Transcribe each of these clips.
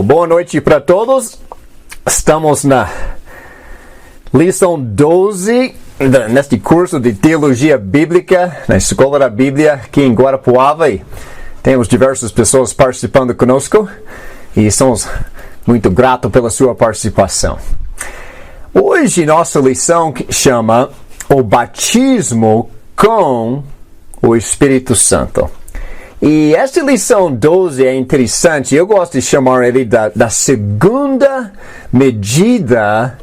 Boa noite para todos. Estamos na lição 12 neste curso de Teologia Bíblica na Escola da Bíblia aqui em Guarapuava. E temos diversas pessoas participando conosco e somos muito gratos pela sua participação. Hoje nossa lição chama o batismo com o Espírito Santo. E esta lição 12 é interessante, eu gosto de chamar ele da segunda medida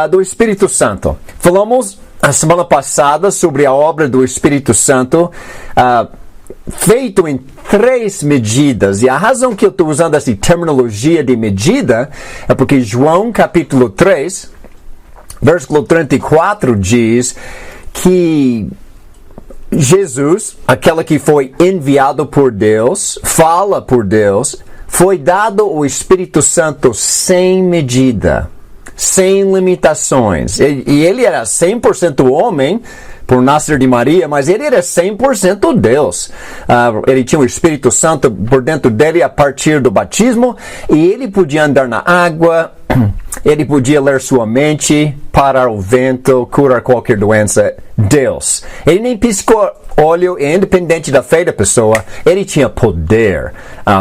do Espírito Santo. Falamos a semana passada sobre a obra do Espírito Santo, feito em 3 medidas. E a razão que eu estou usando essa terminologia de medida é porque João capítulo 3, versículo 34 diz que Jesus, aquele que foi enviado por Deus, fala por Deus, foi dado o Espírito Santo sem medida, sem limitações. E ele era 100% homem, por nascer de Maria, mas ele era 100% Deus. Ele tinha o Espírito Santo por dentro dele a partir do batismo, e ele podia andar na água, ele podia ler sua mente, parar o vento, curar qualquer doença. Deus. Ele nem piscou olho, independente da fé da pessoa, ele tinha poder.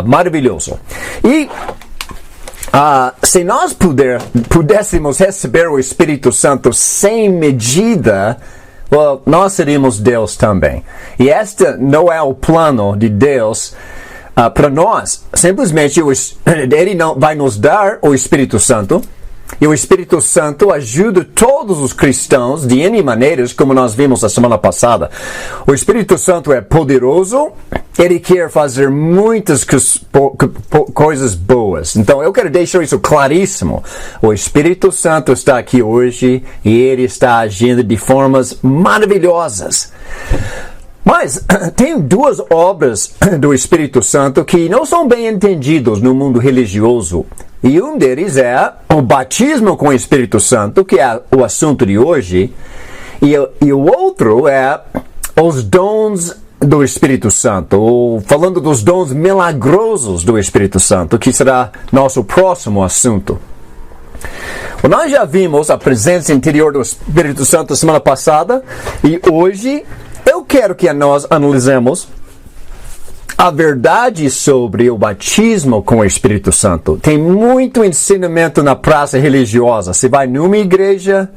Maravilhoso. E se nós pudéssemos receber o Espírito Santo sem medida, nós seríamos Deus também. E este não é o plano de Deus para nós. Simplesmente ele não vai nos dar o Espírito Santo. E o Espírito Santo ajuda todos os cristãos de N maneiras, como nós vimos a semana passada. O Espírito Santo é poderoso, ele quer fazer muitas coisas boas. Então eu quero deixar isso claríssimo. O Espírito Santo está aqui hoje e ele está agindo de formas maravilhosas. Mas tem 2 obras do Espírito Santo que não são bem entendidos no mundo religioso. E um deles é o batismo com o Espírito Santo, que é o assunto de hoje. E o outro é os dons do Espírito Santo, ou falando dos dons milagrosos do Espírito Santo, que será nosso próximo assunto. Nós já vimos a presença interior do Espírito Santo semana passada, e hoje eu quero que nós analisemos a verdade sobre o batismo com o Espírito Santo. Tem muito ensinamento na praça religiosa. Você vai numa igreja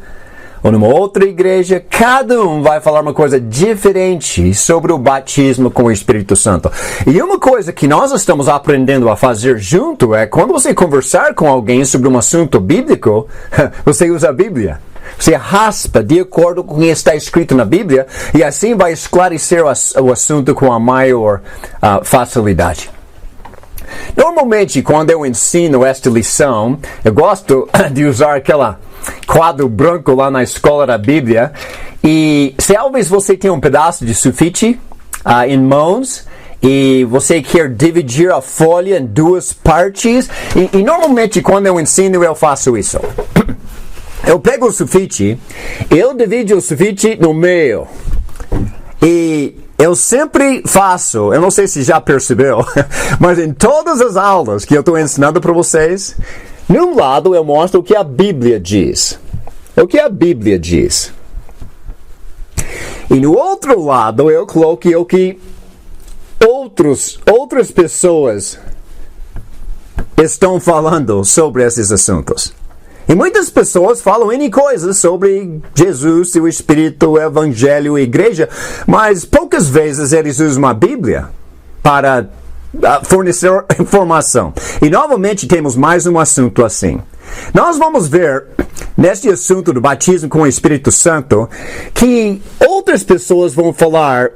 ou numa outra igreja, cada um vai falar uma coisa diferente sobre o batismo com o Espírito Santo. E uma coisa que nós estamos aprendendo a fazer junto é, quando você conversar com alguém sobre um assunto bíblico, você usa a Bíblia. Você raspa de acordo com o que está escrito na Bíblia e assim vai esclarecer o assunto com a maior facilidade. Normalmente, quando eu ensino esta lição, eu gosto de usar aquele quadro branco lá na Escola da Bíblia. E se talvez você tem um pedaço de sulfite em mãos e você quer dividir a folha em 2 partes, e normalmente quando eu ensino eu faço isso. Eu pego o sulfite, eu divido o sulfite no meio. E eu sempre faço, eu não sei se já percebeu, mas em todas as aulas que eu estou ensinando para vocês, num lado eu mostro o que a Bíblia diz. O que a Bíblia diz. E no outro lado eu coloquei o que outras pessoas estão falando sobre esses assuntos. E muitas pessoas falam N coisas sobre Jesus, seu Espírito, o Evangelho, a Igreja, mas poucas vezes eles usam a Bíblia para fornecer informação. E novamente temos mais um assunto assim. Nós vamos ver, neste assunto do batismo com o Espírito Santo, que outras pessoas vão falar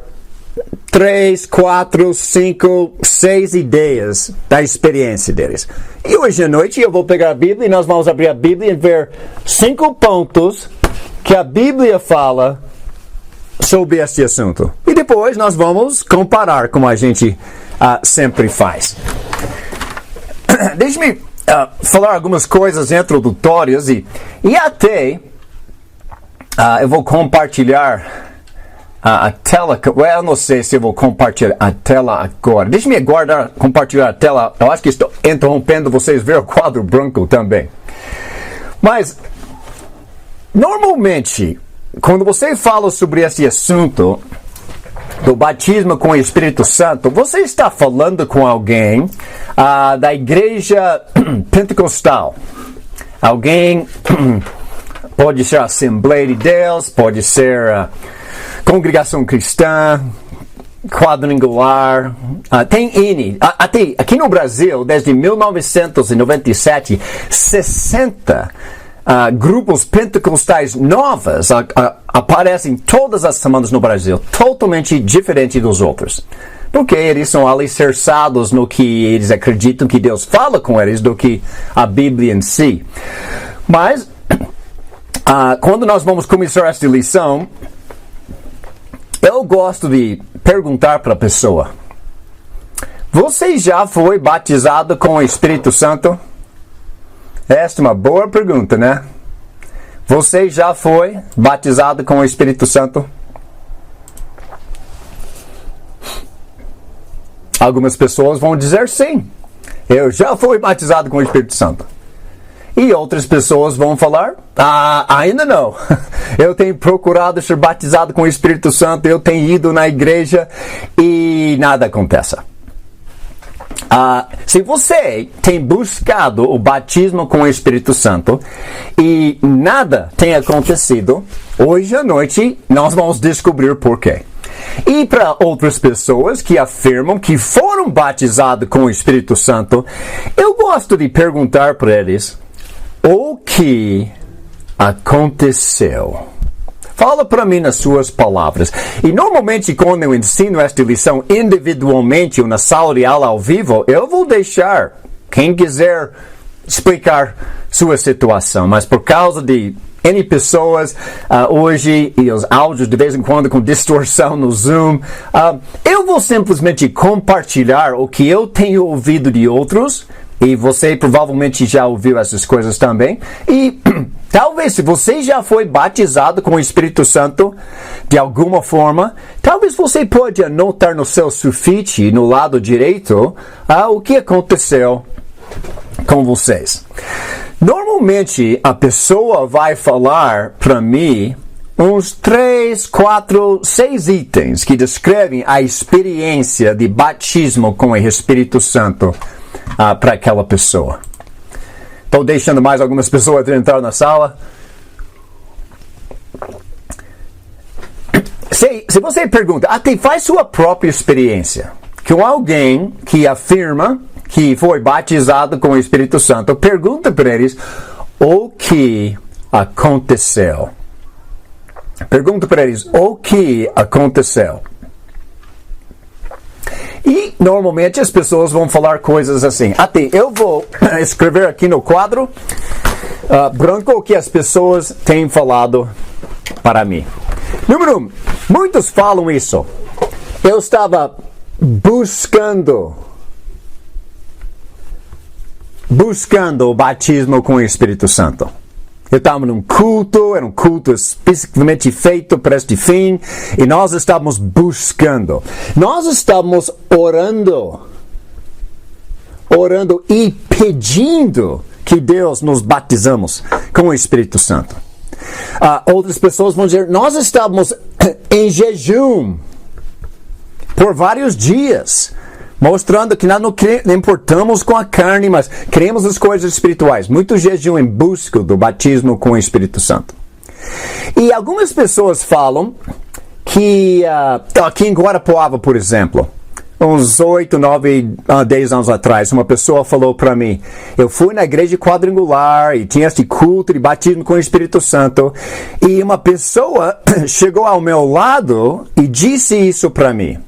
3, 4, 5, 6 ideias da experiência deles. E hoje à noite eu vou pegar a Bíblia e nós vamos abrir a Bíblia e ver 5 pontos que a Bíblia fala sobre este assunto. E depois nós vamos comparar, como a gente sempre faz. Deixe-me falar algumas coisas introdutórias e até eu vou compartilhar a tela. Eu não sei se eu vou compartilhar a tela agora. Deixa-me aguardar compartilhar a tela. Eu acho que estou interrompendo vocês ver o quadro branco também. Mas, normalmente, quando você fala sobre esse assunto do batismo com o Espírito Santo, você está falando com alguém da igreja pentecostal. Alguém pode ser a Assembleia de Deus, pode ser congregação cristã, quadrangular, tem N. Até aqui no Brasil, desde 1997, 60 grupos pentecostais novos aparecem todas as semanas no Brasil, totalmente diferente dos outros. Porque eles são alicerçados no que eles acreditam que Deus fala com eles do que a Bíblia em si. Mas, quando nós vamos começar esta lição, eu gosto de perguntar para a pessoa: você já foi batizado com o Espírito Santo? Esta é uma boa pergunta, né? Você já foi batizado com o Espírito Santo? Algumas pessoas vão dizer sim. Eu já fui batizado com o Espírito Santo. E outras pessoas vão falar: ainda não. Eu tenho procurado ser batizado com o Espírito Santo, eu tenho ido na igreja e nada acontece. Se você tem buscado o batismo com o Espírito Santo e nada tem acontecido, hoje à noite nós vamos descobrir por quê. E para outras pessoas que afirmam que foram batizados com o Espírito Santo, eu gosto de perguntar para eles: o que aconteceu? Fala para mim nas suas palavras. E normalmente quando eu ensino esta lição individualmente ou na sala de aula ao vivo, eu vou deixar quem quiser explicar sua situação. Mas por causa de N pessoas hoje e os áudios de vez em quando com distorção no Zoom, eu vou simplesmente compartilhar o que eu tenho ouvido de outros. E você provavelmente já ouviu essas coisas também. E talvez se você já foi batizado com o Espírito Santo de alguma forma, talvez você pode anotar no seu sulfite, no lado direito, o que aconteceu com vocês. Normalmente a pessoa vai falar para mim uns 3, 4, 6 itens que descrevem a experiência de batismo com o Espírito Santo para aquela pessoa. Estou deixando mais algumas pessoas entrar na sala. Se você pergunta, faz sua própria experiência com alguém que afirma que foi batizado com o Espírito Santo, pergunta para eles o que aconteceu. Pergunta para eles o que aconteceu. E normalmente as pessoas vão falar coisas assim. Eu vou escrever aqui no quadro branco o que as pessoas têm falado para mim. Número 1. Muitos falam isso. Eu estava buscando o batismo com o Espírito Santo. Eu estava num culto, era um culto especificamente feito para este fim, e nós estávamos buscando. Nós estávamos orando e pedindo que Deus nos batizamos com o Espírito Santo. Outras pessoas vão dizer, nós estávamos em jejum por vários dias, mostrando que nós não importamos com a carne, mas queremos as coisas espirituais. Muito jejum em busca do batismo com o Espírito Santo. E algumas pessoas falam que, aqui em Guarapuava, por exemplo, uns 8, 9, 10 anos atrás, uma pessoa falou para mim, eu fui na igreja quadrangular e tinha este culto de batismo com o Espírito Santo, e uma pessoa chegou ao meu lado e disse isso para mim.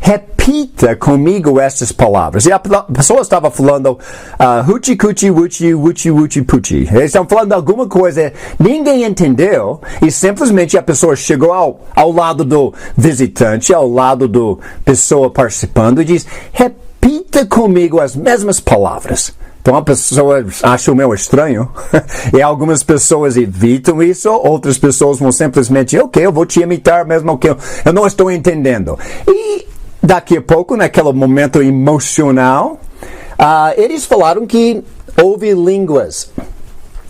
Repita comigo essas palavras. E a pessoa estava falando huchi cuchi wuchi wuchi wuchi puchi. Eles estavam falando alguma coisa, ninguém entendeu, e simplesmente a pessoa chegou ao lado do visitante, ao lado da pessoa participando, e diz, repita comigo as mesmas palavras. Então, a pessoa acha meio estranho. E algumas pessoas evitam isso, outras pessoas vão simplesmente, ok, eu vou te imitar mesmo que eu não estou entendendo. E daqui a pouco, naquele momento emocional, eles falaram que houve línguas.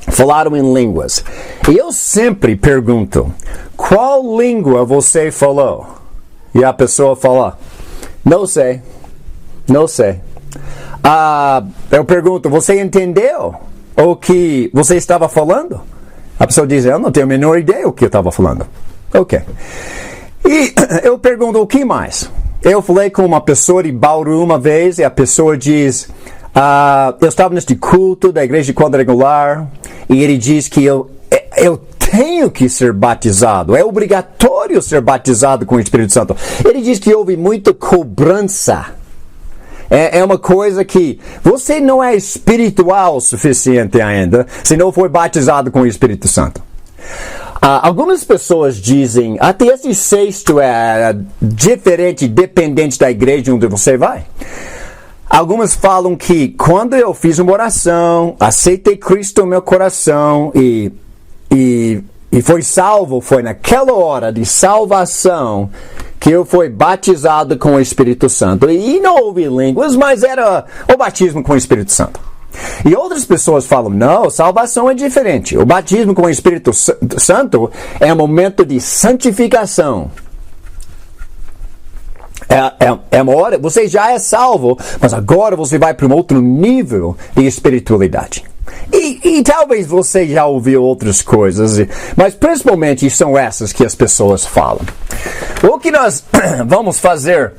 Falaram em línguas. E eu sempre pergunto, qual língua você falou? E a pessoa fala, não sei. Eu pergunto, você entendeu o que você estava falando? A pessoa diz, eu não tenho a menor ideia o que eu estava falando. Ok. E eu pergunto, o que mais? Eu falei com uma pessoa de Bauru uma vez e a pessoa diz, eu estava neste culto da igreja quadrangular e ele diz que eu tenho que ser batizado, é obrigatório ser batizado com o Espírito Santo. Ele diz que houve muita cobrança. É uma coisa que você não é espiritual o suficiente ainda se não for batizado com o Espírito Santo. Algumas pessoas dizem, até esse sexto é diferente, dependente da igreja onde você vai. Algumas falam que quando eu fiz uma oração, aceitei Cristo no meu coração e foi salvo, foi naquela hora de salvação que eu fui batizado com o Espírito Santo. E não houve línguas, mas era o batismo com o Espírito Santo. E outras pessoas falam, não, salvação é diferente. O batismo com o Espírito Santo é um momento de santificação. É uma hora, você já é salvo, mas agora você vai para um outro nível de espiritualidade. E talvez você já ouviu outras coisas, mas principalmente são essas que as pessoas falam. O que nós vamos fazer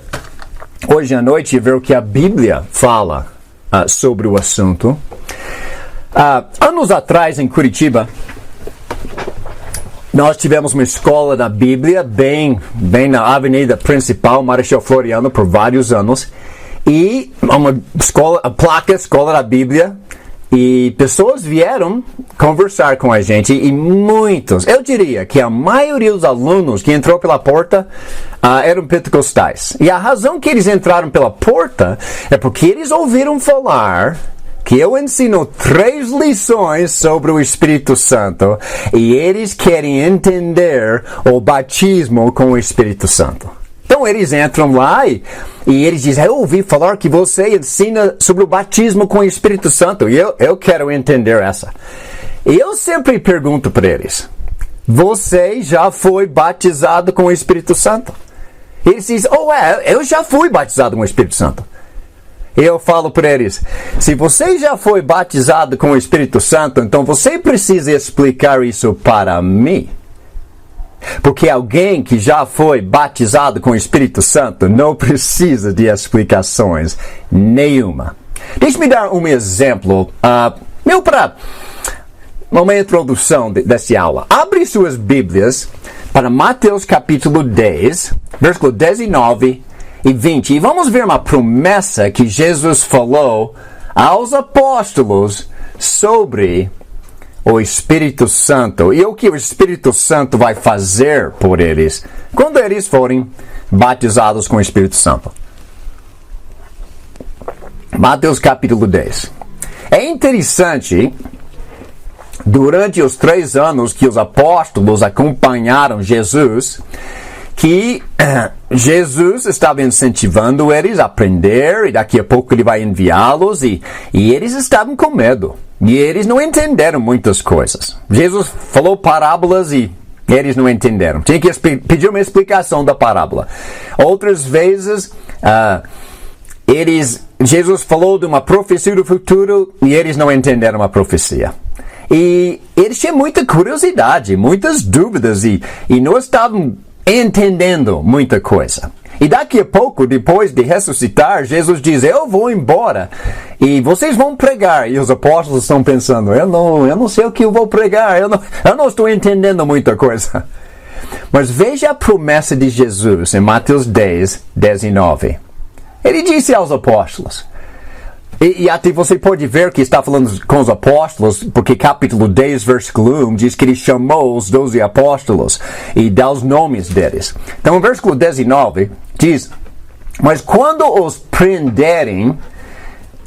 hoje à noite é ver o que a Bíblia fala sobre o assunto. Anos atrás, em Curitiba, nós tivemos uma escola da Bíblia bem na avenida principal, Marechal Floriano, por vários anos. E uma escola, a placa Escola da Bíblia. E pessoas vieram conversar com a gente e muitos, eu diria que a maioria dos alunos que entrou pela porta eram pentecostais. E a razão que eles entraram pela porta é porque eles ouviram falar que eu ensino 3 lições sobre o Espírito Santo e eles querem entender o batismo com o Espírito Santo. Então eles entram lá e eles dizem, eu ouvi falar que você ensina sobre o batismo com o Espírito Santo e eu quero entender essa. E eu sempre pergunto para eles, você já foi batizado com o Espírito Santo? E eles dizem, eu já fui batizado com o Espírito Santo. E eu falo para eles, se você já foi batizado com o Espírito Santo, então você precisa explicar isso para mim. Porque alguém que já foi batizado com o Espírito Santo não precisa de explicações nenhuma. Deixe-me dar um exemplo, para uma introdução dessa aula. Abre suas Bíblias para Mateus capítulo 10, versículo 19 e 20. E vamos ver uma promessa que Jesus falou aos apóstolos sobre o Espírito Santo e o que o Espírito Santo vai fazer por eles quando eles forem batizados com o Espírito Santo. Mateus capítulo 10. É interessante, durante os 3 anos que os apóstolos acompanharam Jesus, que Jesus estava incentivando eles a aprender e daqui a pouco ele vai enviá-los e eles estavam com medo. E eles não entenderam muitas coisas. Jesus falou parábolas e eles não entenderam. Tinha que pedir uma explicação da parábola. Outras vezes, Jesus falou de uma profecia do futuro e eles não entenderam a profecia. E eles tinham muita curiosidade, muitas dúvidas e não estavam entendendo muita coisa. E daqui a pouco, depois de ressuscitar, Jesus diz, eu vou embora e vocês vão pregar. E os apóstolos estão pensando, eu não sei o que eu vou pregar, eu não estou entendendo muita coisa. Mas veja a promessa de Jesus em Mateus 10, 19. Ele disse aos apóstolos, e até você pode ver que está falando com os apóstolos, porque capítulo 10, versículo 1, diz que ele chamou os 12 apóstolos e dá os nomes deles. Então, o versículo 19 diz, mas quando os prenderem,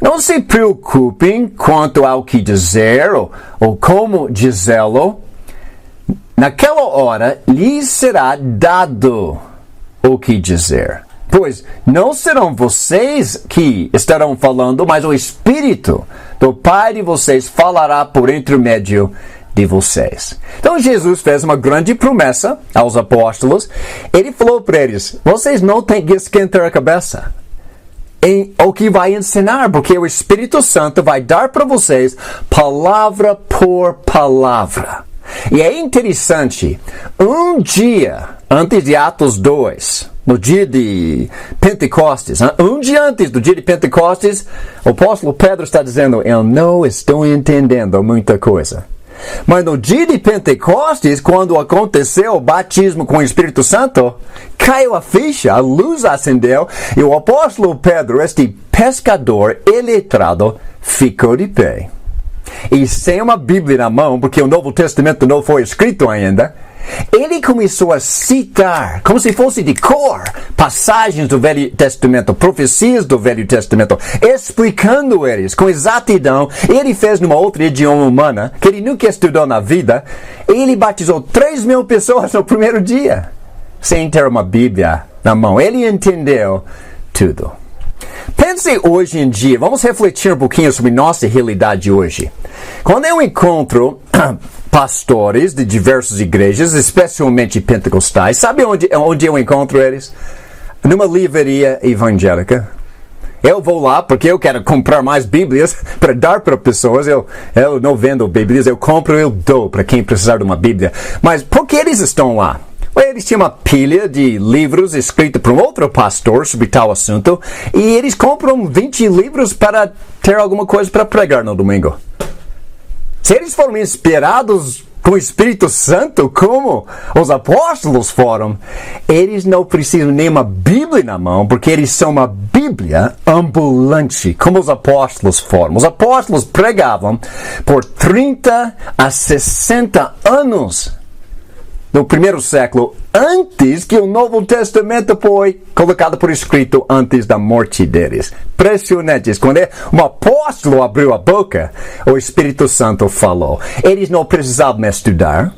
Não se preocupem quanto ao que dizer ou como dizê-lo. Naquela hora lhes será dado o que dizer. Pois não serão vocês que estarão falando, mas o Espírito do Pai de vocês falará por intermédio de vocês. Então Jesus fez uma grande promessa aos apóstolos. Ele falou para eles, vocês não têm que esquentar a cabeça em o que vai ensinar, porque o Espírito Santo vai dar para vocês palavra por palavra. E é interessante, um dia antes de Atos 2, no dia de Pentecostes, um dia antes do dia de Pentecostes, o apóstolo Pedro está dizendo, eu não estou entendendo muita coisa. Mas no dia de Pentecostes, quando aconteceu o batismo com o Espírito Santo, caiu a ficha, a luz acendeu, e o apóstolo Pedro, este pescador iletrado, ficou de pé. E sem uma Bíblia na mão, porque o Novo Testamento não foi escrito ainda, ele começou a citar, como se fosse de cor, passagens do Velho Testamento, profecias do Velho Testamento, explicando eles com exatidão. Ele fez numa outra idioma humana, que ele nunca estudou na vida, e ele batizou 3.000 pessoas no primeiro dia, sem ter uma Bíblia na mão. Ele entendeu tudo. Pense hoje em dia, vamos refletir um pouquinho sobre nossa realidade hoje. Quando eu encontro pastores de diversas igrejas, especialmente pentecostais, sabe onde eu encontro eles? Numa livraria evangélica. Eu vou lá porque eu quero comprar mais Bíblias para dar para pessoas. Eu não vendo Bíblias, eu compro e eu dou para quem precisar de uma Bíblia. Mas por que eles estão lá? Eles tinham uma pilha de livros escritos por um outro pastor sobre tal assunto e eles compram 20 livros para ter alguma coisa para pregar no domingo. Se eles foram inspirados com o Espírito Santo, como os apóstolos foram, eles não precisam nem uma Bíblia na mão, porque eles são uma Bíblia ambulante, como os apóstolos foram. Os apóstolos pregavam por 30 a 60 anos no primeiro século, antes que o Novo Testamento foi colocado por escrito antes da morte deles. Impressionante. Quando um apóstolo abriu a boca, o Espírito Santo falou. Eles não precisavam estudar,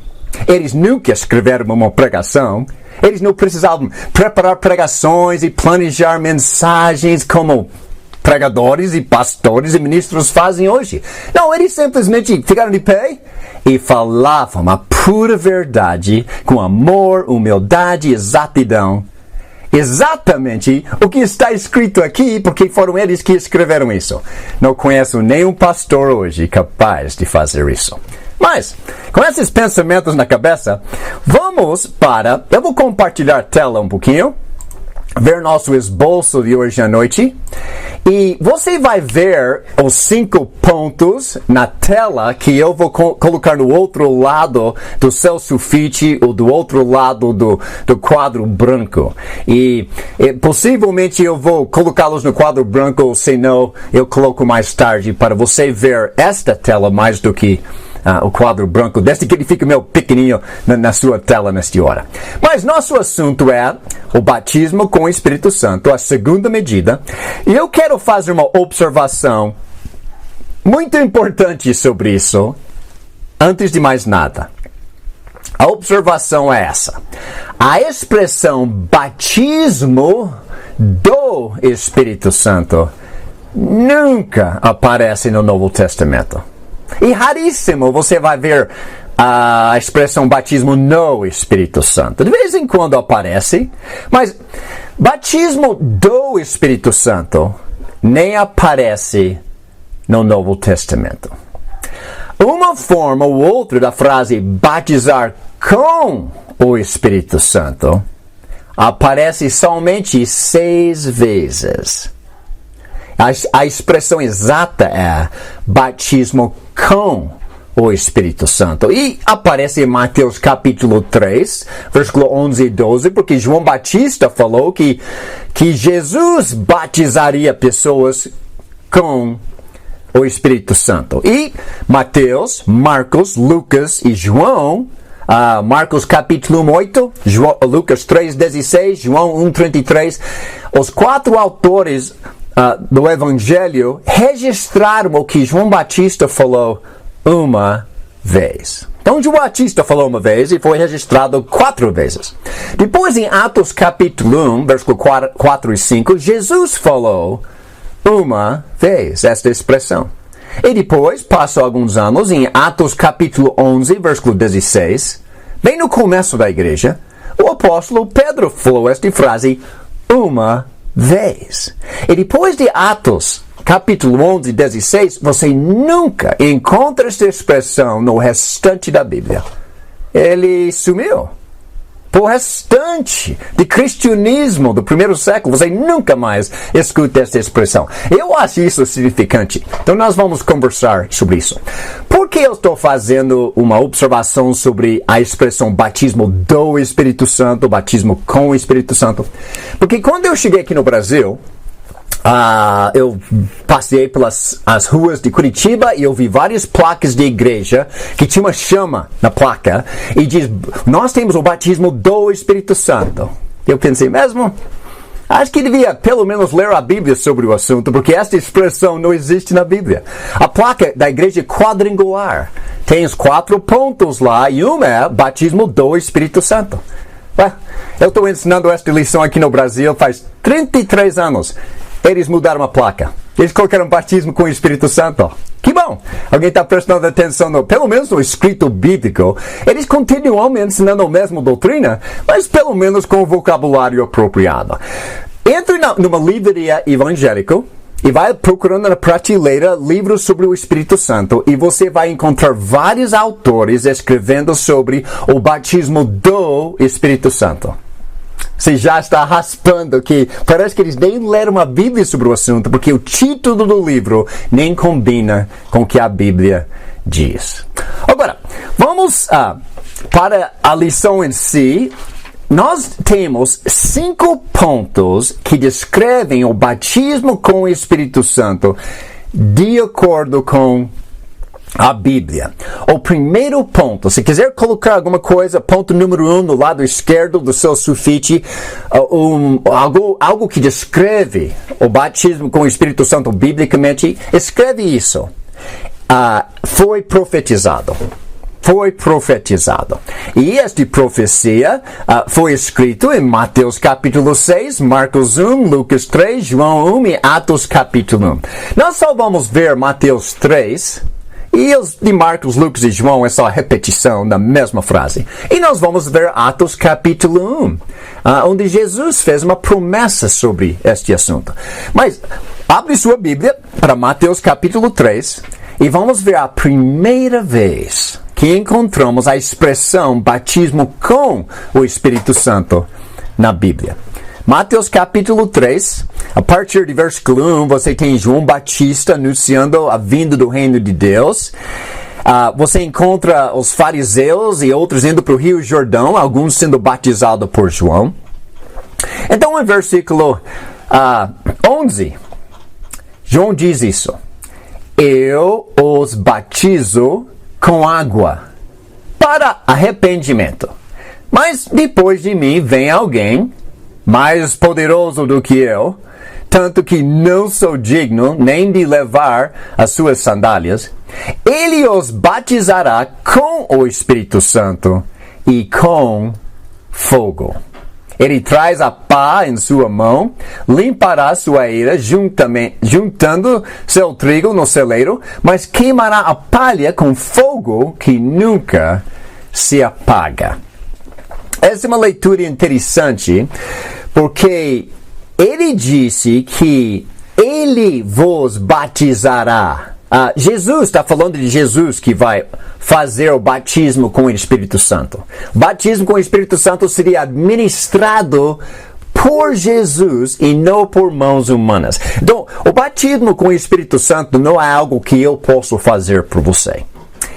eles nunca escreveram uma pregação, eles não precisavam preparar pregações e planejar mensagens como pregadores e pastores e ministros fazem hoje. Não, eles simplesmente ficaram de pé e falavam a pura verdade, com amor, humildade e exatidão. Exatamente o que está escrito aqui, porque foram eles que escreveram isso. Não conheço nenhum pastor hoje capaz de fazer isso. Mas, com esses pensamentos na cabeça, eu vou compartilhar a tela um pouquinho, ver nosso esboço de hoje à noite. E você vai ver os 5 pontos na tela que eu vou colocar no outro lado do seu sulfite ou do outro lado do quadro branco. E possivelmente eu vou colocá-los no quadro branco, ou se não, eu coloco mais tarde para você ver esta tela mais do que o quadro branco, desde que ele fica meio pequenininho na sua tela nesta hora. Mas nosso assunto é o batismo com o Espírito Santo, a segunda medida. E eu quero fazer uma observação muito importante sobre isso, antes de mais nada. A observação é essa. A expressão batismo do Espírito Santo nunca aparece no Novo Testamento. E raríssimo você vai ver a expressão batismo no Espírito Santo. De vez em quando aparece, mas batismo do Espírito Santo nem aparece no Novo Testamento. Uma forma ou outra da frase batizar com o Espírito Santo aparece somente 6 vezes. A expressão exata é batismo com o Espírito Santo. E aparece em Mateus capítulo 3, versículo 11 e 12, porque João Batista falou que Jesus batizaria pessoas com o Espírito Santo. E Mateus, Marcos, Lucas e João, Marcos capítulo 8, Lucas 3:16, João 1:33, os 4 autores do Evangelho registraram o que João Batista falou uma vez. Então, João Batista falou uma vez e foi registrado 4 vezes. Depois, em Atos capítulo 1, versículo 4 e 5, Jesus falou uma vez esta expressão. E depois, passou alguns anos, em Atos capítulo 11, versículo 16, bem no começo da igreja, o apóstolo Pedro falou esta frase uma vez. E depois de Atos capítulo 11, 16, você nunca encontra esta expressão no restante da Bíblia. Ele sumiu. Por restante de cristianismo do primeiro século, você nunca mais escuta esta expressão. Eu acho isso significante. Então nós vamos conversar sobre isso. Por que eu estou fazendo uma observação sobre a expressão batismo do Espírito Santo, batismo com o Espírito Santo? Porque quando eu cheguei aqui no Brasil, eu passei pelas as ruas de Curitiba e eu vi várias placas de igreja que tinha uma chama na placa e diz, nós temos o batismo do Espírito Santo. Eu pensei mesmo, acho que devia pelo menos ler a Bíblia sobre o assunto, porque esta expressão não existe na Bíblia. A placa da igreja é quadrangular, tem os 4 pontos lá e uma é batismo do Espírito Santo. Eu estou ensinando esta lição aqui no Brasil faz 33 anos. Eles mudaram a placa. Eles colocaram batismo com o Espírito Santo. Que bom! Alguém está prestando atenção, pelo menos no escrito bíblico. Eles continuam ensinando a mesma doutrina, mas pelo menos com o vocabulário apropriado. Entre numa livraria evangélica e vai procurando na prateleira livros sobre o Espírito Santo e você vai encontrar vários autores escrevendo sobre o batismo do Espírito Santo. Você já está raspando que parece que eles nem leram a Bíblia sobre o assunto, porque o título do livro nem combina com o que a Bíblia diz. Agora, vamos para a lição em si. Nós temos 5 pontos que descrevem o batismo com o Espírito Santo de acordo com a Bíblia. O primeiro ponto, se quiser colocar alguma coisa, ponto número 1 no lado esquerdo do seu sulfite, algo que descreve o batismo com o Espírito Santo biblicamente, escreve isso. Foi profetizado. Foi profetizado. E esta profecia foi escrito em Mateus capítulo 6, Marcos 1, Lucas 3, João 1 e Atos capítulo 1. Nós só vamos ver Mateus 3, e os de Marcos, Lucas e João é só a repetição da mesma frase. E nós vamos ver Atos capítulo 1, onde Jesus fez uma promessa sobre este assunto. Mas abre sua Bíblia para Mateus capítulo 3 e vamos ver a primeira vez que encontramos a expressão batismo com o Espírito Santo na Bíblia. Mateus capítulo 3, a partir de versículo 1, você tem João Batista anunciando a vinda do reino de Deus. Você encontra os fariseus e outros indo para o Rio Jordão, alguns sendo batizados por João. Então, em versículo 11, João diz isso. Eu os batizo com água para arrependimento. Mas depois de mim vem alguém mais poderoso do que eu, tanto que não sou digno nem de levar as suas sandálias. Ele os batizará com o Espírito Santo e com fogo. Ele traz a pá em sua mão, limpará sua eira juntando seu trigo no celeiro, mas queimará a palha com fogo que nunca se apaga. Essa é uma leitura interessante, porque ele disse que ele vos batizará. Jesus está falando de Jesus que vai fazer o batismo com o Espírito Santo. O batismo com o Espírito Santo seria administrado por Jesus e não por mãos humanas. Então, o batismo com o Espírito Santo não é algo que eu posso fazer por você.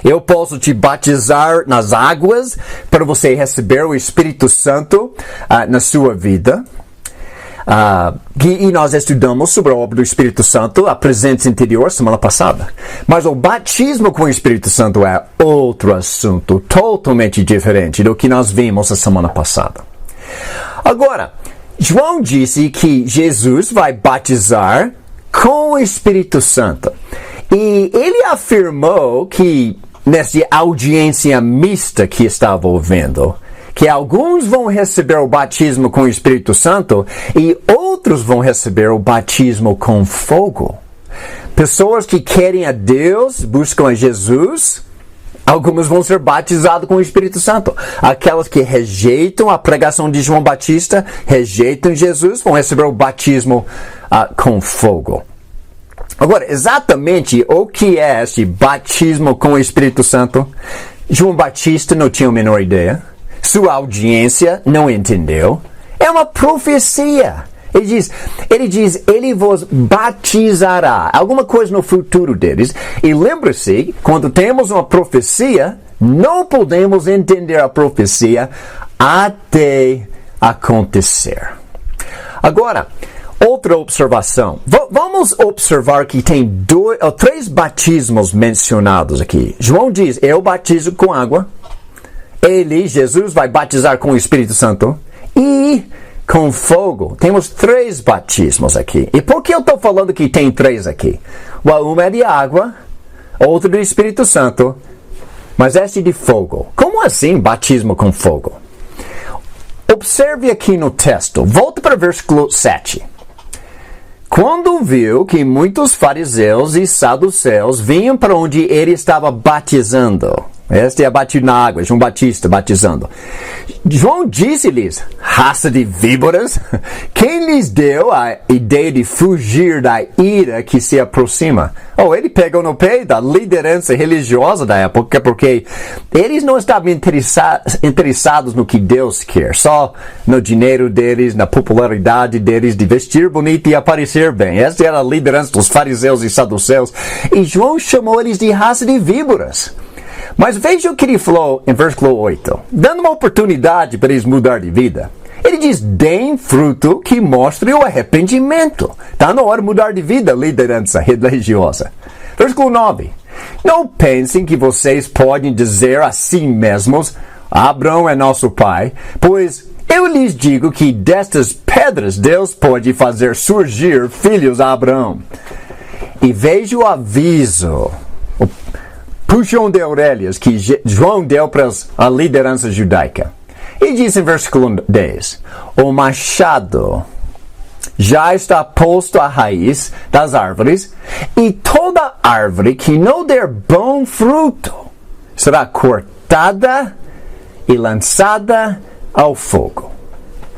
Eu posso te batizar nas águas para você receber o Espírito Santo na sua vida. E nós estudamos sobre a obra do Espírito Santo, a presença interior, semana passada. Mas o batismo com o Espírito Santo é outro assunto, totalmente diferente do que nós vimos a semana passada. Agora, João disse que Jesus vai batizar com o Espírito Santo. E ele afirmou que, nessa audiência mista que estava ouvindo, que alguns vão receber o batismo com o Espírito Santo e outros vão receber o batismo com fogo. Pessoas que querem a Deus, buscam a Jesus, algumas vão ser batizadas com o Espírito Santo. Aquelas que rejeitam a pregação de João Batista, rejeitam Jesus, vão receber o batismo com fogo. Agora, exatamente o que é esse batismo com o Espírito Santo? João Batista não tinha a menor ideia. Sua audiência não entendeu. É uma profecia. Ele diz, ele vos batizará. Alguma coisa no futuro deles. E lembre-se, quando temos uma profecia, não podemos entender a profecia até acontecer. Agora, outra observação. Vamos observar que tem 3 batismos mencionados aqui. João diz, eu batizo com água. Jesus, vai batizar com o Espírito Santo. E com fogo. Temos 3 batismos aqui. E por que eu estou falando que tem 3 aqui? Um é de água, outro do Espírito Santo, mas este de fogo. Como assim batismo com fogo? Observe aqui no texto. Volta para o versículo 7. Quando viu que muitos fariseus e saduceus vinham para onde ele estava batizando. Este é batido na água, João Batista batizando. João disse-lhes, raça de víboras, quem lhes deu a ideia de fugir da ira que se aproxima? Ele pegou no pé da liderança religiosa da época, porque eles não estavam interessados no que Deus quer, só no dinheiro deles, na popularidade deles, de vestir bonito e aparecer bem. Essa era a liderança dos fariseus e saduceus. E João chamou eles de raça de víboras. Mas veja o que ele falou em versículo 8. Dando uma oportunidade para eles mudar de vida. Ele diz, deem fruto que mostre o arrependimento. Está na hora de mudar de vida, liderança religiosa. Versículo 9. Não pensem que vocês podem dizer a si mesmos, Abraão é nosso pai, pois eu lhes digo que destas pedras Deus pode fazer surgir filhos a Abraão. E veja o aviso, o puxão de orelhas que João deu para a liderança judaica. E diz em versículo 10, o machado já está posto à raiz das árvores, e toda árvore que não der bom fruto será cortada e lançada ao fogo.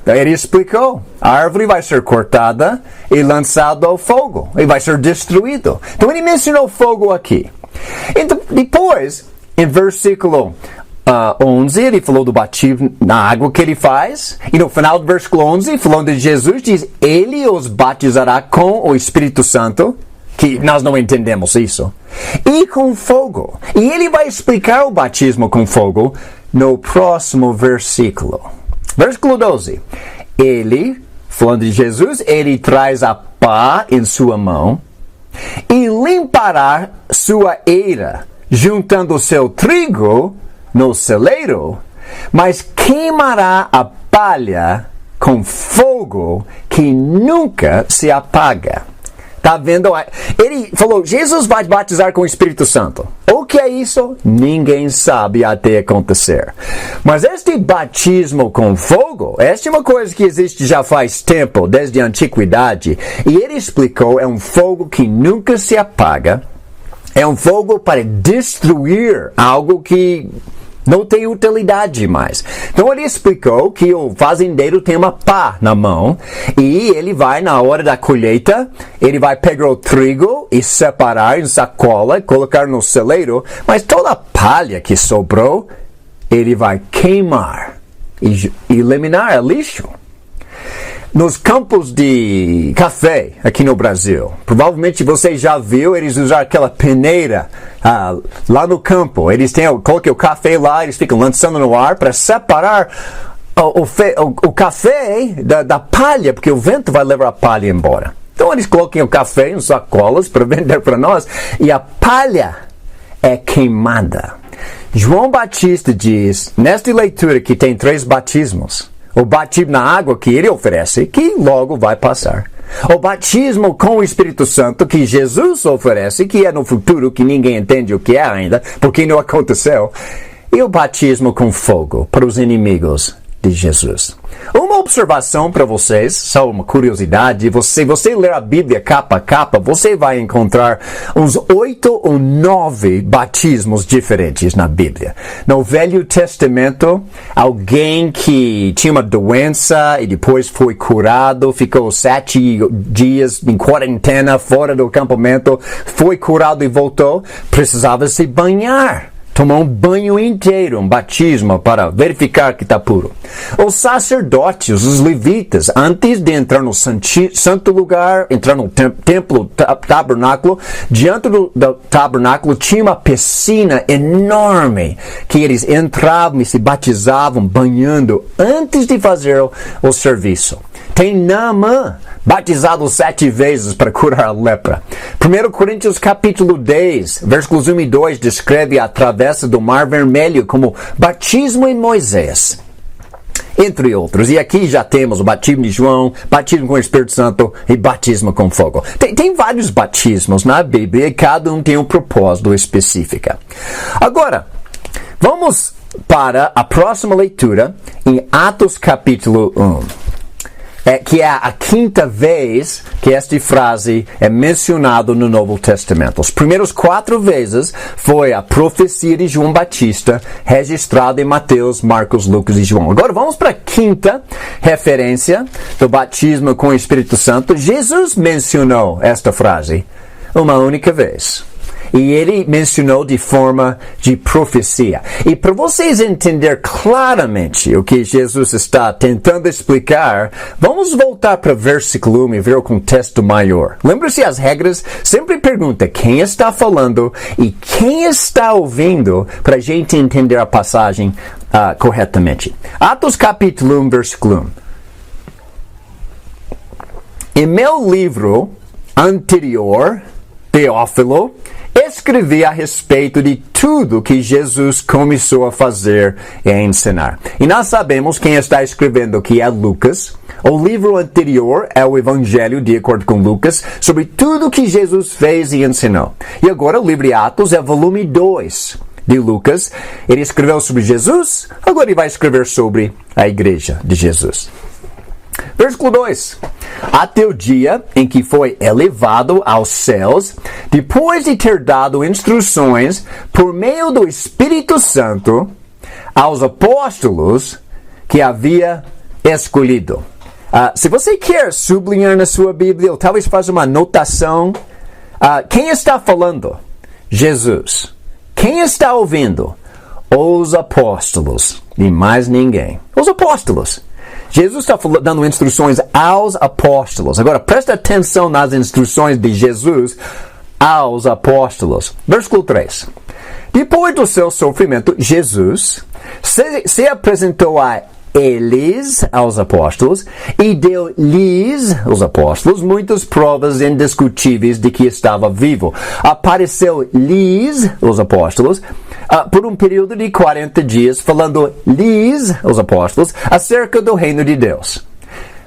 Ele explicou, a árvore vai ser cortada e lançada ao fogo, e vai ser destruído. Então ele mencionou fogo aqui. Então, depois, em versículo 11, ele falou do batismo na água que ele faz. E no final do versículo 11, falando de Jesus, diz, ele os batizará com o Espírito Santo, que nós não entendemos isso, e com fogo. E ele vai explicar o batismo com fogo no próximo versículo. Versículo 12. Ele, falando de Jesus, ele traz a pá em sua mão, e limpará sua eira, juntando o seu trigo no celeiro, mas queimará a palha com fogo que nunca se apaga. Tá vendo? Ele falou, Jesus vai batizar com o Espírito Santo. O que é isso? Ninguém sabe até acontecer. Mas este batismo com fogo, esta é uma coisa que existe já faz tempo, desde a antiguidade. E ele explicou, é um fogo que nunca se apaga. É um fogo para destruir algo que não tem utilidade mais. Então ele explicou que o fazendeiro tem uma pá na mão e ele vai, na hora da colheita, ele vai pegar o trigo e separar em sacola, colocar no celeiro, mas toda a palha que sobrou, ele vai queimar e eliminar a lixo. Nos campos de café aqui no Brasil, provavelmente você já viu eles usar aquela peneira lá no campo. Eles colocam o café lá, eles ficam lançando no ar para separar o café da palha, porque o vento vai levar a palha embora. Então eles colocam o café em sacolas para vender para nós e a palha é queimada. João Batista diz, nesta leitura que tem 3 batismos, o batismo na água que ele oferece, que logo vai passar. O batismo com o Espírito Santo que Jesus oferece, que é no futuro, que ninguém entende o que é ainda, porque não aconteceu. E o batismo com fogo para os inimigos de Jesus. Uma observação para vocês, só uma curiosidade, se você ler a Bíblia capa a capa, você vai encontrar uns 8 ou 9 batismos diferentes na Bíblia. No Velho Testamento, alguém que tinha uma doença e depois foi curado, ficou 7 dias em quarentena fora do acampamento, foi curado e voltou, precisava se banhar. Tomar um banho inteiro, um batismo para verificar que está puro. Os sacerdotes, os levitas, antes de entrar no santo lugar, entrar no templo, tabernáculo, diante do tabernáculo tinha uma piscina enorme que eles entravam e se batizavam banhando antes de fazer o serviço. Tem Naamã, batizado 7 vezes para curar a lepra. 1 Coríntios capítulo 10, versículos 1 e 2, descreve a travessa do Mar Vermelho como batismo em Moisés, entre outros. E aqui já temos o batismo de João, batismo com o Espírito Santo e batismo com fogo. Tem vários batismos na Bíblia e cada um tem um propósito específico. Agora, vamos para a próxima leitura em Atos capítulo 1. Que é a 5ª vez que esta frase é mencionada no Novo Testamento. Os primeiros 4 vezes foi a profecia de João Batista, registrada em Mateus, Marcos, Lucas e João. Agora vamos para a 5ª referência do batismo com o Espírito Santo. Jesus mencionou esta frase uma única vez. E ele mencionou de forma de profecia. E para vocês entenderem claramente o que Jesus está tentando explicar, vamos voltar para o versículo 1 e ver o contexto maior. Lembre-se, as regras sempre perguntam quem está falando e quem está ouvindo para a gente entender a passagem corretamente. Atos capítulo 1, versículo 1. Em meu livro anterior, Teófilo, escrevi a respeito de tudo que Jesus começou a fazer e a ensinar. E nós sabemos quem está escrevendo que é Lucas. O livro anterior é o Evangelho, de acordo com Lucas, sobre tudo que Jesus fez e ensinou. E agora o livro de Atos é volume 2 de Lucas. Ele escreveu sobre Jesus, agora ele vai escrever sobre a igreja de Jesus. Versículo 2. Até o dia em que foi elevado aos céus, depois de ter dado instruções por meio do Espírito Santo aos apóstolos que havia escolhido. Se você quer sublinhar na sua Bíblia, ou talvez faça uma anotação, quem está falando? Jesus. Quem está ouvindo? Os apóstolos. E mais ninguém. Os apóstolos. Jesus está dando instruções aos apóstolos. Agora, presta atenção nas instruções de Jesus aos apóstolos. Versículo 3. Depois do seu sofrimento, Jesus se apresentou a eles, aos apóstolos, e deu-lhes, os apóstolos, muitas provas indiscutíveis de que estava vivo. Apareceu-lhes, os apóstolos, por um período de 40 dias, falando-lhes, os apóstolos, acerca do reino de Deus.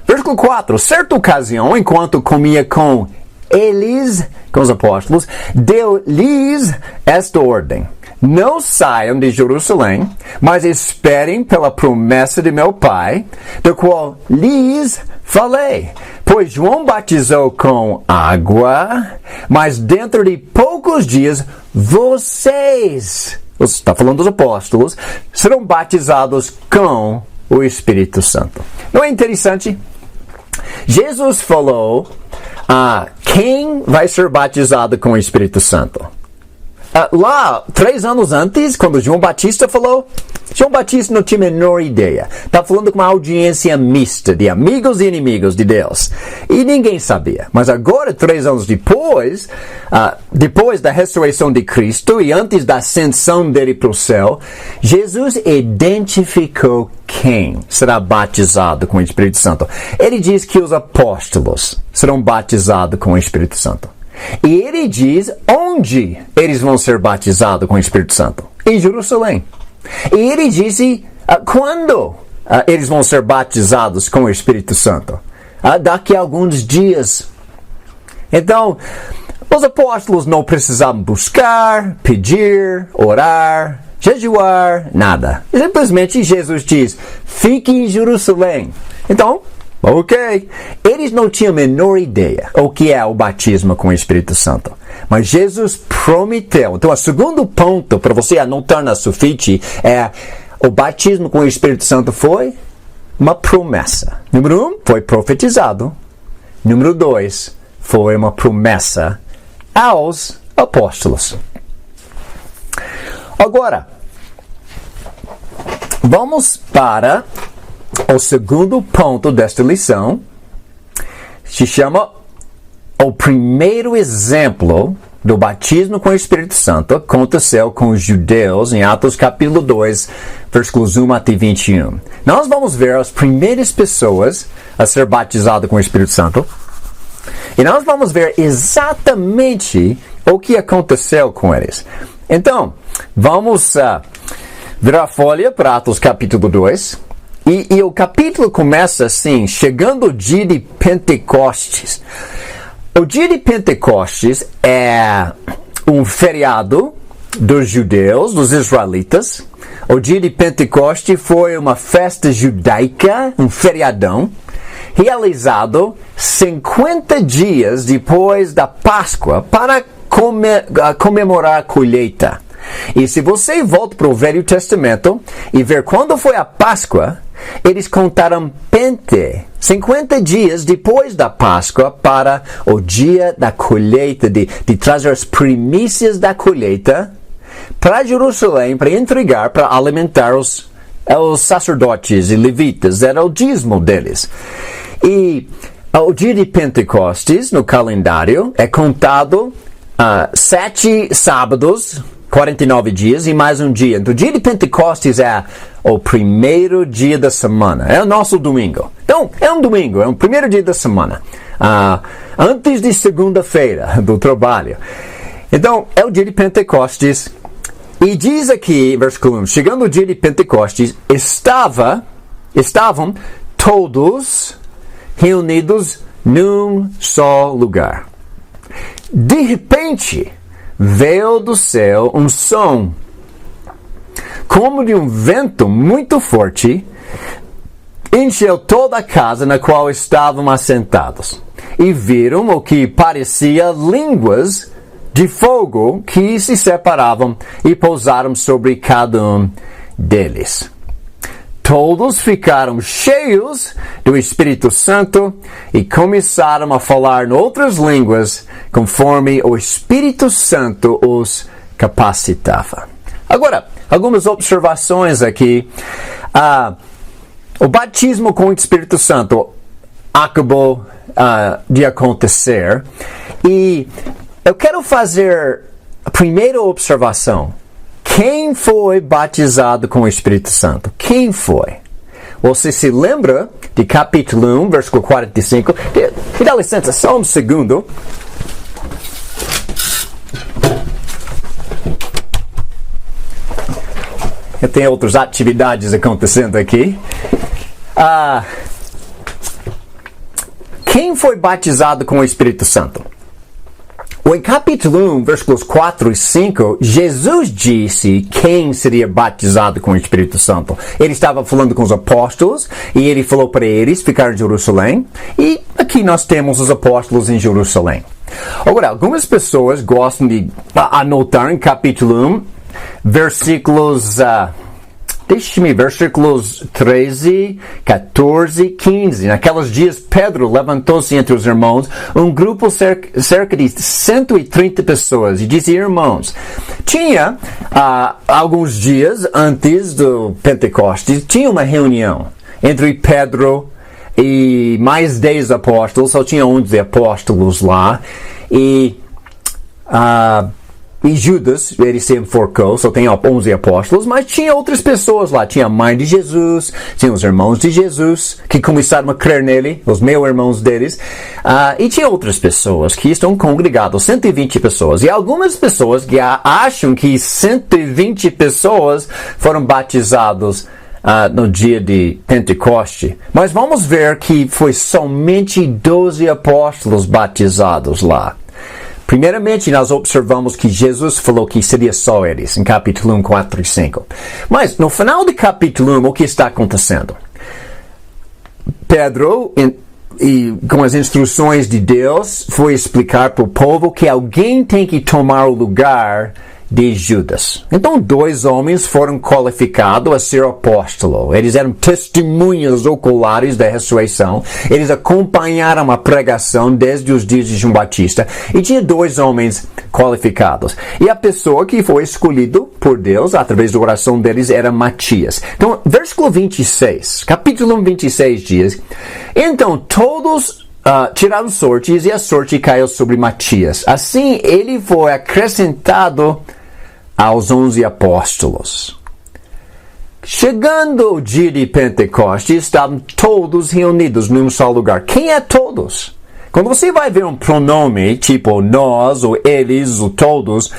Versículo 4. Certa ocasião, enquanto comia com eles, com os apóstolos, deu-lhes esta ordem: não saiam de Jerusalém, mas esperem pela promessa de meu Pai, do qual lhes falei. Pois João batizou com água, mas dentro de poucos dias vocês, está falando dos apóstolos, serão batizados com o Espírito Santo. Não é interessante? Jesus falou quem vai ser batizado com o Espírito Santo. Lá, 3 anos antes, quando João Batista falou, João Batista não tinha a menor ideia. Está falando com uma audiência mista de amigos e inimigos de Deus. E ninguém sabia. Mas agora, 3 anos depois, depois da ressurreição de Cristo e antes da ascensão dele para o céu, Jesus identificou quem será batizado com o Espírito Santo. Ele diz que os apóstolos serão batizados com o Espírito Santo. E ele diz onde eles vão ser batizados com o Espírito Santo. Em Jerusalém. E ele disse quando eles vão ser batizados com o Espírito Santo. daqui a alguns dias. Então, os apóstolos não precisavam buscar, pedir, orar, jejuar, nada. Simplesmente Jesus diz, fique em Jerusalém. Então, ok. Eles não tinham a menor ideia o que é o batismo com o Espírito Santo. Mas Jesus prometeu. Então, o segundo ponto para você anotar na sulfite é o batismo com o Espírito Santo foi uma promessa. Número 1, foi profetizado. Número 2, foi uma promessa aos apóstolos. Agora, vamos para o segundo ponto desta lição. Se chama o primeiro exemplo do batismo com o Espírito Santo aconteceu com os judeus em Atos capítulo 2, versículos 1 até 21. Nós vamos ver as primeiras pessoas a ser batizadas com o Espírito Santo. E nós vamos ver exatamente o que aconteceu com eles. Então, vamos virar a folha para Atos capítulo 2. E o capítulo começa assim, chegando o dia de Pentecostes. O dia de Pentecostes é um feriado dos judeus, dos israelitas. O dia de Pentecostes foi uma festa judaica, um feriadão, realizado 50 dias depois da Páscoa para comemorar a colheita. E se você volta para o Velho Testamento e ver quando foi a Páscoa, eles contaram Pente, 50 dias depois da Páscoa, para o dia da colheita, de trazer as primícias da colheita para Jerusalém, para entregar, para alimentar os sacerdotes e levitas. Era o dízimo deles. E o dia de Pentecostes, no calendário, é contado 7 sábados, 49 dias e mais um dia. Então, o dia de Pentecostes é o primeiro dia da semana. É o nosso domingo. Então, é um domingo, é o primeiro dia da semana. Antes de segunda-feira do trabalho. Então, é o dia de Pentecostes. E diz aqui, versículo 1, chegando o dia de Pentecostes, estavam todos reunidos num só lugar. De repente, veio do céu um som, como de um vento muito forte, encheu toda a casa na qual estavam assentados. E viram o que parecia línguas de fogo que se separavam e pousaram sobre cada um deles. Todos ficaram cheios do Espírito Santo e começaram a falar em outras línguas, conforme o Espírito Santo os capacitava. Agora, algumas observações aqui. O batismo com o Espírito Santo acabou de acontecer. E eu quero fazer a primeira observação. Quem foi batizado com o Espírito Santo? Quem foi? Você se lembra de capítulo 1, versículo 45? Me dá licença, só um segundo. Eu tenho outras atividades acontecendo aqui. Quem foi batizado com o Espírito Santo? Em capítulo 1, versículos 4 e 5, Jesus disse quem seria batizado com o Espírito Santo. Ele estava falando com os apóstolos e ele falou para eles ficar em Jerusalém. E aqui nós temos os apóstolos em Jerusalém. Agora, algumas pessoas gostam de anotar em capítulo 1, versículos... versículos 13, 14, 15. Naqueles dias, Pedro levantou-se entre os irmãos, um grupo cerca de 130 pessoas, e disse: irmãos, tinha alguns dias antes do Pentecostes, tinha uma reunião entre Pedro e mais 10 apóstolos, só tinha 11 apóstolos lá, e Judas, ele se enforcou, só tem 11 apóstolos, mas tinha outras pessoas lá. Tinha a mãe de Jesus, tinha os irmãos de Jesus, que começaram a crer nele, os meio-irmãos deles, e tinha outras pessoas que estão congregadas, 120 pessoas. E algumas pessoas que acham que 120 pessoas foram batizados no dia de Pentecoste, mas vamos ver que foi somente 12 apóstolos batizados lá. Primeiramente, nós observamos que Jesus falou que seria só eles, em capítulo 1, 4 e 5. Mas, no final do capítulo 1, o que está acontecendo? Pedro, e com as instruções de Deus, foi explicar para o povo que alguém tem que tomar o lugar de Judas. Então, 2 homens foram qualificados a ser apóstolo. Eles eram testemunhas oculares da ressurreição. Eles acompanharam a pregação desde os dias de João Batista. E tinha 2 homens qualificados. E a pessoa que foi escolhido por Deus, através da oração deles, era Matias. Então, versículo 26, capítulo 26 diz: então, todos tiraram sortes e a sorte caiu sobre Matias. Assim, ele foi acrescentado aos 11 apóstolos. Chegando o dia de Pentecostes, estavam todos reunidos num só lugar. Quem é todos? Quando você vai ver um pronome, tipo nós, ou eles, ou todos,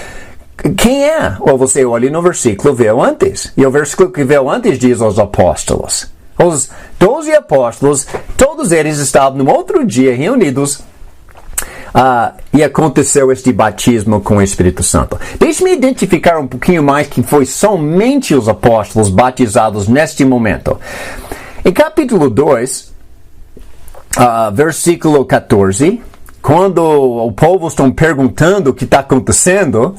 quem é? Ou você olha no versículo que veio antes. E o versículo que veio antes diz os apóstolos. Os 12 apóstolos, todos eles estavam no outro dia reunidos e aconteceu este batismo com o Espírito Santo. Deixe-me identificar um pouquinho mais que foi somente os apóstolos batizados neste momento. Em capítulo 2, versículo 14, quando o povo está perguntando o que está acontecendo,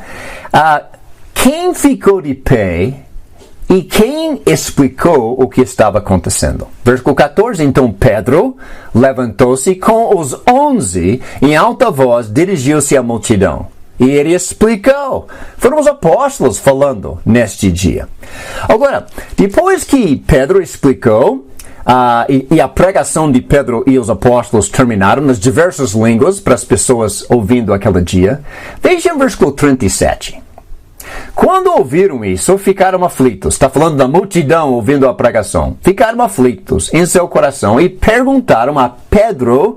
quem ficou de pé e quem explicou o que estava acontecendo? Versículo 14, então Pedro levantou-se com os 11, em alta voz dirigiu-se à multidão. E ele explicou. Foram os apóstolos falando neste dia. Agora, depois que Pedro explicou, e a pregação de Pedro e os apóstolos terminaram nas diversas línguas para as pessoas ouvindo aquele dia, veja o versículo 37. Quando ouviram isso, ficaram aflitos. Está falando da multidão ouvindo a pregação. Ficaram aflitos em seu coração e perguntaram a Pedro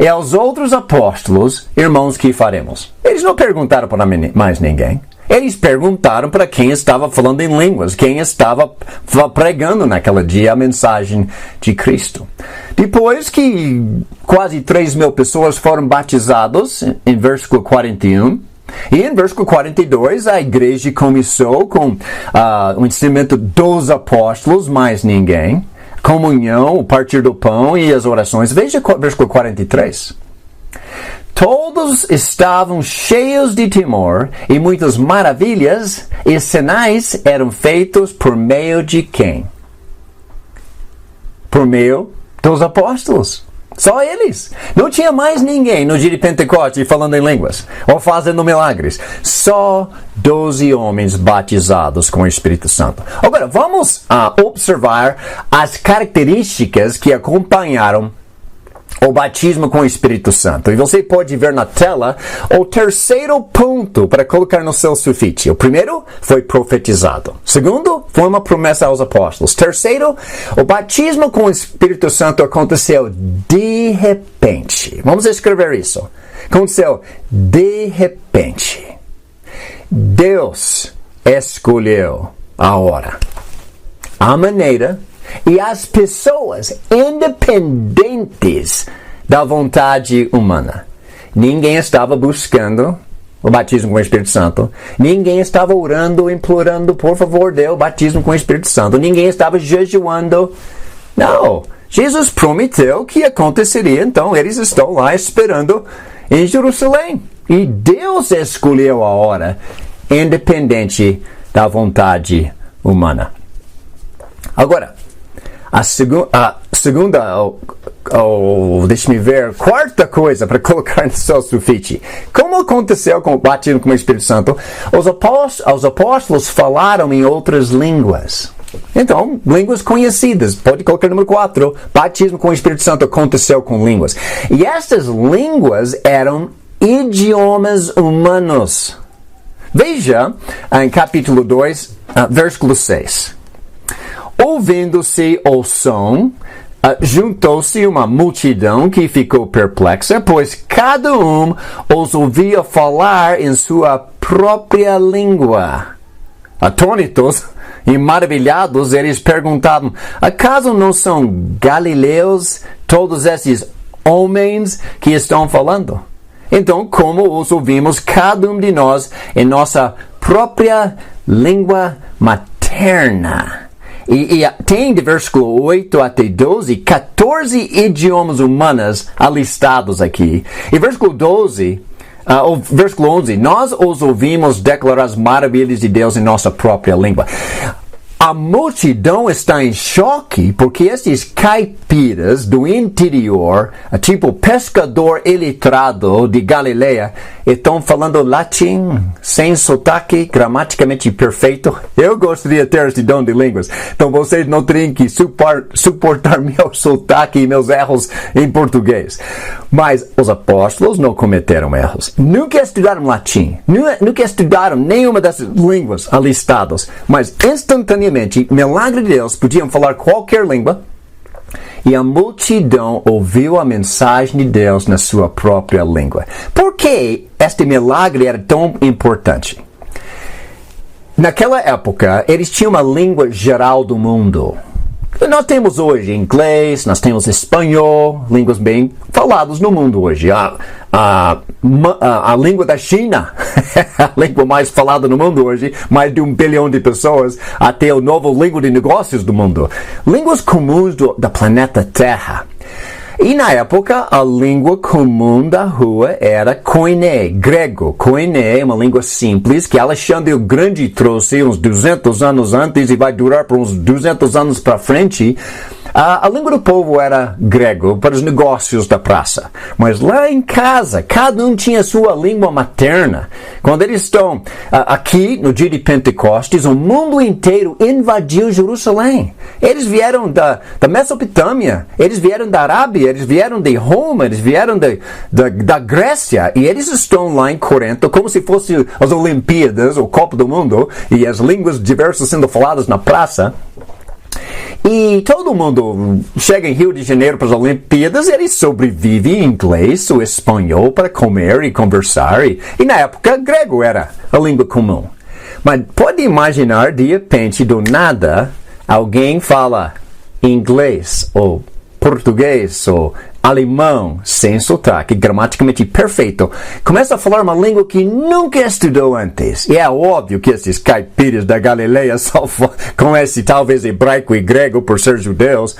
e aos outros apóstolos: irmãos, que faremos? Eles não perguntaram para mais ninguém. Eles perguntaram para quem estava falando em línguas, quem estava pregando naquele dia a mensagem de Cristo. Depois que quase 3.000 pessoas foram batizadas, em versículo 41, e em versículo 42, a igreja começou com o ensinamento dos apóstolos, mais ninguém, comunhão, o partir do pão e as orações. Veja o versículo 43. Todos estavam cheios de temor e muitas maravilhas e sinais eram feitos por meio de quem? Por meio dos apóstolos. Só eles. Não tinha mais ninguém no dia de Pentecostes falando em línguas ou fazendo milagres. Só 12 homens batizados com o Espírito Santo. Agora, vamos observar as características que acompanharam o batismo com o Espírito Santo. E você pode ver na tela o terceiro ponto para colocar no seu sulfite. O primeiro foi profetizado. Segundo, foi uma promessa aos apóstolos. Terceiro, o batismo com o Espírito Santo aconteceu de repente. Vamos escrever isso. Aconteceu de repente. Deus escolheu a hora, a maneira e as pessoas independentes da vontade humana. Ninguém estava buscando o batismo com o Espírito Santo. Ninguém estava orando, implorando, por favor, dê o batismo com o Espírito Santo. Ninguém estava jejuando. Não. Jesus prometeu que aconteceria, então eles estão lá esperando em Jerusalém. E Deus escolheu a hora, independente da vontade humana. Agora, a segunda, deixe-me ver, quarta coisa para colocar no seu sulfite. Como aconteceu com o batismo com o Espírito Santo? Os apóstolos falaram em outras línguas. Então, línguas conhecidas. Pode colocar número 4. Batismo com o Espírito Santo aconteceu com línguas. E estas línguas eram idiomas humanos. Veja em capítulo 2, versículo 6. Ouvindo-se o som, juntou-se uma multidão que ficou perplexa, pois cada um os ouvia falar em sua própria língua. atônitos e maravilhados, eles perguntavam: acaso não são galileus todos esses homens que estão falando? Então, como os ouvimos, cada um de nós em nossa própria língua materna. E tem de versículo 8 até 12, 14 idiomas humanos alistados aqui. E versículo 12, versículo 11, nós os ouvimos declarar as maravilhas de Deus em nossa própria língua. A multidão está em choque porque esses caipiras do interior, tipo pescador iletrado de Galileia, estão falando latim, sem sotaque, gramaticamente perfeito. Eu gostaria de ter esse dom de línguas, então vocês não teriam que suportar meu sotaque e meus erros em português. Mas os apóstolos não cometeram erros. Nunca estudaram latim, nunca estudaram nenhuma dessas línguas alistadas, mas instantaneamente, milagre de Deus, podiam falar qualquer língua e a multidão ouviu a mensagem de Deus na sua própria língua. Por que este milagre era tão importante? Naquela época, eles tinham uma língua geral do mundo. Nós temos hoje inglês, nós temos espanhol, línguas bem faladas no mundo hoje. A língua da China, a língua mais falada no mundo hoje, mais de 1 bilhão de pessoas, até a nova língua de negócios do mundo. Línguas comuns do planeta Terra. E na época, a língua comum da rua era koiné, grego. Koiné é uma língua simples que Alexandre o Grande trouxe uns 200 anos antes e vai durar por uns 200 anos para frente. A língua do povo era grego para os negócios da praça. Mas lá em casa, cada um tinha sua língua materna. Quando eles estão aqui, no dia de Pentecostes, o mundo inteiro invadiu Jerusalém. Eles vieram da Mesopotâmia, eles vieram da Arábia, eles vieram de Roma, eles vieram da Grécia. E eles estão lá em Corinto como se fossem as Olimpíadas, o Copa do Mundo, e as línguas diversas sendo faladas na praça. E todo mundo chega em Rio de Janeiro para as Olimpíadas, eles sobrevivem em inglês ou espanhol para comer e conversar. E na época, grego era a língua comum. Mas pode imaginar, de repente, do nada, alguém fala inglês ou português ou alemão, sem sotaque, gramaticamente perfeito, começa a falar uma língua que nunca estudou antes. E é óbvio que esses caipiras da Galileia só conhecem talvez hebraico e grego por ser judeus,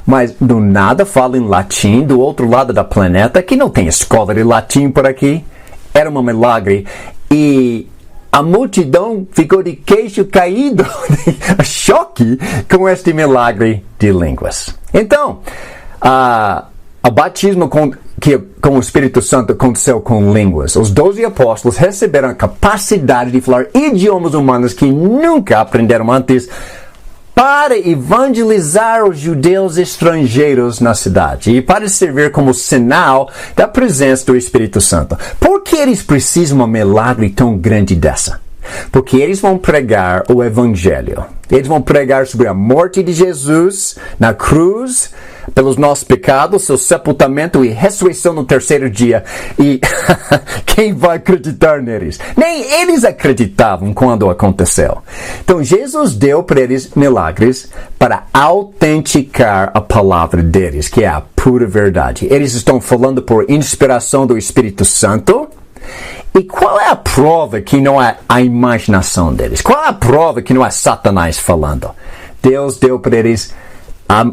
mas do nada falam em latim do outro lado da planeta, que não tem escola de latim por aqui. Era um milagre. E a multidão ficou de queixo caído, de choque com este milagre de línguas. Então, o batismo com o Espírito Santo aconteceu com línguas. Os 12 apóstolos receberam a capacidade de falar idiomas humanos que nunca aprenderam antes para evangelizar os judeus estrangeiros na cidade e para servir como sinal da presença do Espírito Santo. Por que eles precisam de um milagre tão grande dessa? Porque eles vão pregar o Evangelho. Eles vão pregar sobre a morte de Jesus na cruz, pelos nossos pecados, seu sepultamento e ressurreição no terceiro dia. E quem vai acreditar neles? Nem eles acreditavam quando aconteceu. Então Jesus deu para eles milagres para autenticar a palavra deles, que é a pura verdade. Eles estão falando por inspiração do Espírito Santo. E qual é a prova que não é a imaginação deles? Qual é a prova que não é Satanás falando? Deus deu para eles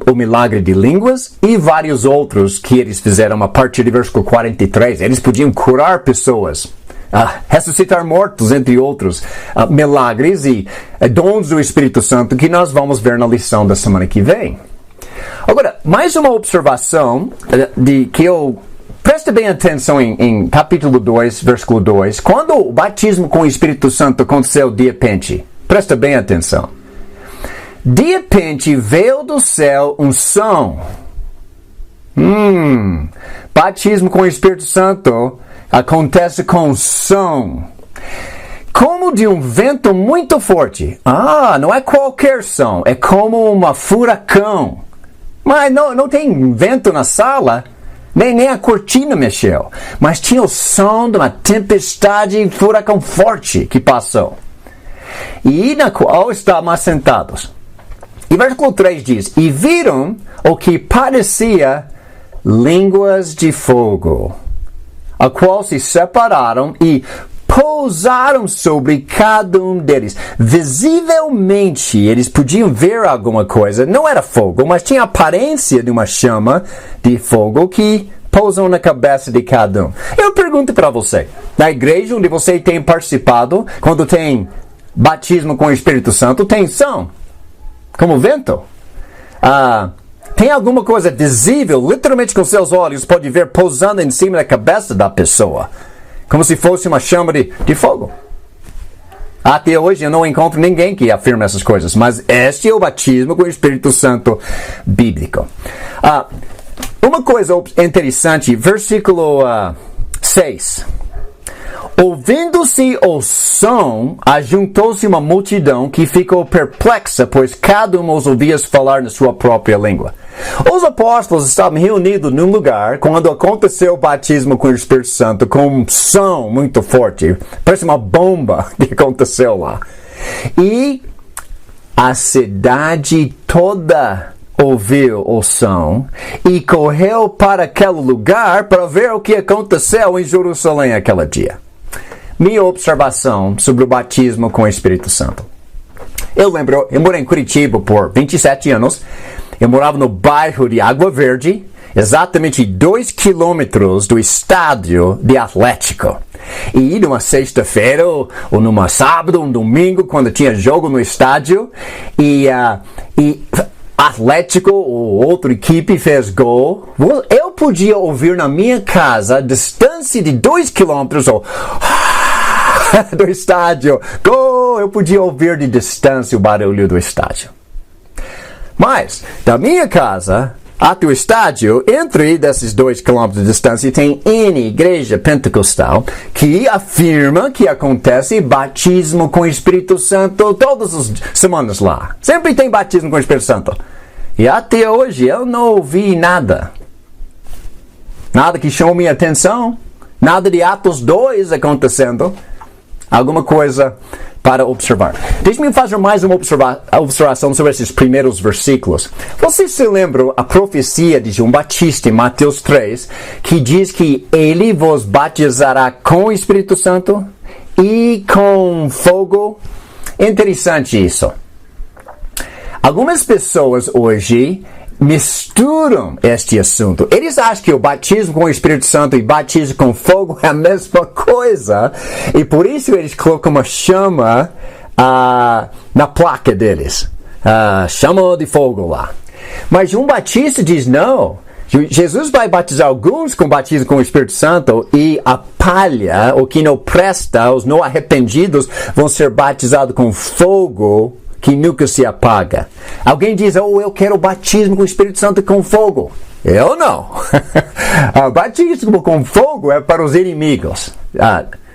o milagre de línguas e vários outros que eles fizeram a partir do versículo 43. Eles podiam curar pessoas, ressuscitar mortos, entre outros milagres e dons do Espírito Santo que nós vamos ver na lição da semana que vem. Agora, mais uma observação de que eu... Presta bem atenção em capítulo 2, versículo 2. Quando o batismo com o Espírito Santo aconteceu de repente, presta bem atenção. De repente veio do céu um som. Batismo com o Espírito Santo acontece com som. Como de um vento muito forte. Não é qualquer som, é como um furacão. Mas não tem vento na sala. Nem a cortina mexeu. Mas tinha o som de uma tempestade e furacão forte que passou. e na qual estavam assentados. E versículo 3 diz, e viram o que parecia línguas de fogo, a qual se separaram e pousaram sobre cada um deles. Visivelmente, eles podiam ver alguma coisa. Não era fogo, mas tinha a aparência de uma chama de fogo que pousam na cabeça de cada um. Eu pergunto para você, na igreja onde você tem participado, quando tem batismo com o Espírito Santo, tem som, como vento. Tem alguma coisa visível, literalmente com seus olhos, pode ver pousando em cima da cabeça da pessoa, como se fosse uma chama de fogo. Até hoje eu não encontro ninguém que afirma essas coisas, mas este é o batismo com o Espírito Santo bíblico. Uma coisa interessante, versículo 6. Ouvindo-se o som, ajuntou-se uma multidão que ficou perplexa, pois cada um os ouvia falar na sua própria língua. Os apóstolos estavam reunidos num lugar quando aconteceu o batismo com o Espírito Santo, com um som muito forte. Parece uma bomba que aconteceu lá. E a cidade toda ouviu o som e correu para aquele lugar para ver o que aconteceu em Jerusalém aquele dia. Minha observação sobre o batismo com o Espírito Santo. Eu morei em Curitiba por 27 anos. Eu morava no bairro de Água Verde, exatamente 2 quilômetros do estádio de Atlético. E numa sexta-feira, ou numa sábado, um domingo, quando tinha jogo no estádio, e Atlético ou outra equipe fez gol, eu podia ouvir na minha casa, a distância de 2 quilômetros, do estádio, gol, eu podia ouvir de distância o barulho do estádio. Mas, da minha casa até o estádio, entre desses 2 quilômetros de distância, tem N igreja pentecostal que afirma que acontece batismo com o Espírito Santo todas as semanas lá. Sempre tem batismo com o Espírito Santo. E até hoje eu não ouvi nada. Nada que chamou minha atenção. Nada de Atos 2 acontecendo. Alguma coisa para observar. Deixe-me fazer mais uma observação sobre esses primeiros versículos. Vocês se lembram a profecia de João Batista em Mateus 3, que diz que ele vos batizará com o Espírito Santo e com fogo? Interessante isso. Algumas pessoas hoje misturam este assunto. Eles acham que o batismo com o Espírito Santo e batismo com fogo é a mesma coisa. E por isso eles colocam uma chama na placa deles. Chama de fogo lá. Mas João Batista diz não. Jesus vai batizar alguns com batismo com o Espírito Santo e a palha, o que não presta, os não arrependidos, vão ser batizados com fogo que nunca se apaga. Alguém diz, eu quero batismo com o Espírito Santo e com fogo. Eu não. Batismo com fogo é para os inimigos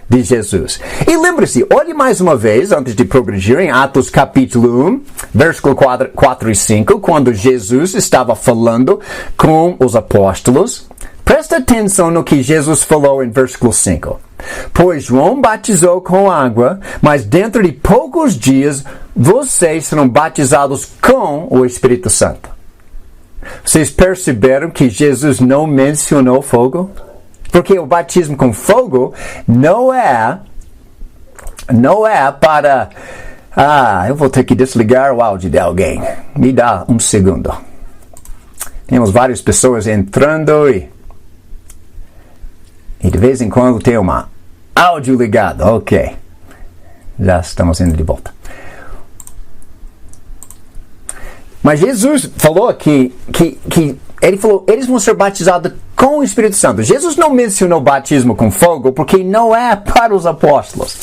de Jesus. E lembre-se, olhe mais uma vez, antes de progredir, em Atos capítulo 1, versículo 4 e 5, quando Jesus estava falando com os apóstolos. Presta atenção no que Jesus falou em versículo 5. Pois João batizou com água, mas dentro de poucos dias vocês serão batizados com o Espírito Santo. Vocês perceberam que Jesus não mencionou fogo? Porque o batismo com fogo não é para... eu vou ter que desligar o áudio de alguém. Me dá um segundo. Temos várias pessoas entrando e de vez em quando tem um áudio ligado. Ok. Já estamos indo de volta. Mas Jesus falou aqui que ele falou, eles vão ser batizados com o Espírito Santo. Jesus não mencionou batismo com fogo porque não é para os apóstolos.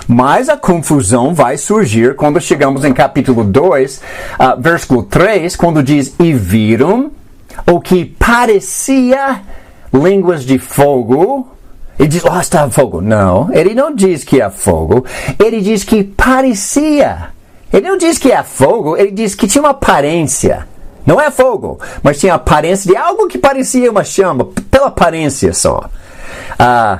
Mas a confusão vai surgir quando chegamos em capítulo 2, versículo 3, quando diz, e viram o que parecia línguas de fogo. Ele diz, está fogo. Não, ele não diz que é fogo. Ele diz que parecia. Ele não diz que é fogo, ele diz que tinha uma aparência. Não é fogo, mas tinha a aparência de algo que parecia uma chama, pela aparência só.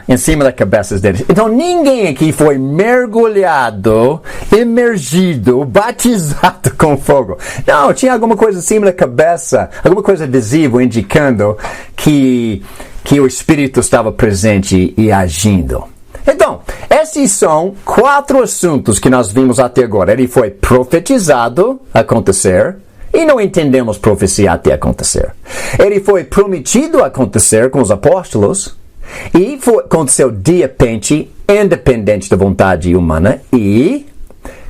em cima das cabeças deles. Então ninguém aqui foi mergulhado, imergido, batizado com fogo. Não, tinha alguma coisa em cima da cabeça, alguma coisa adesiva indicando que o Espírito estava presente e agindo. Então, esses são 4 assuntos que nós vimos até agora. Ele foi profetizado acontecer, e não entendemos profecia até acontecer. Ele foi prometido acontecer com os apóstolos, e aconteceu de repente, independente da vontade humana, e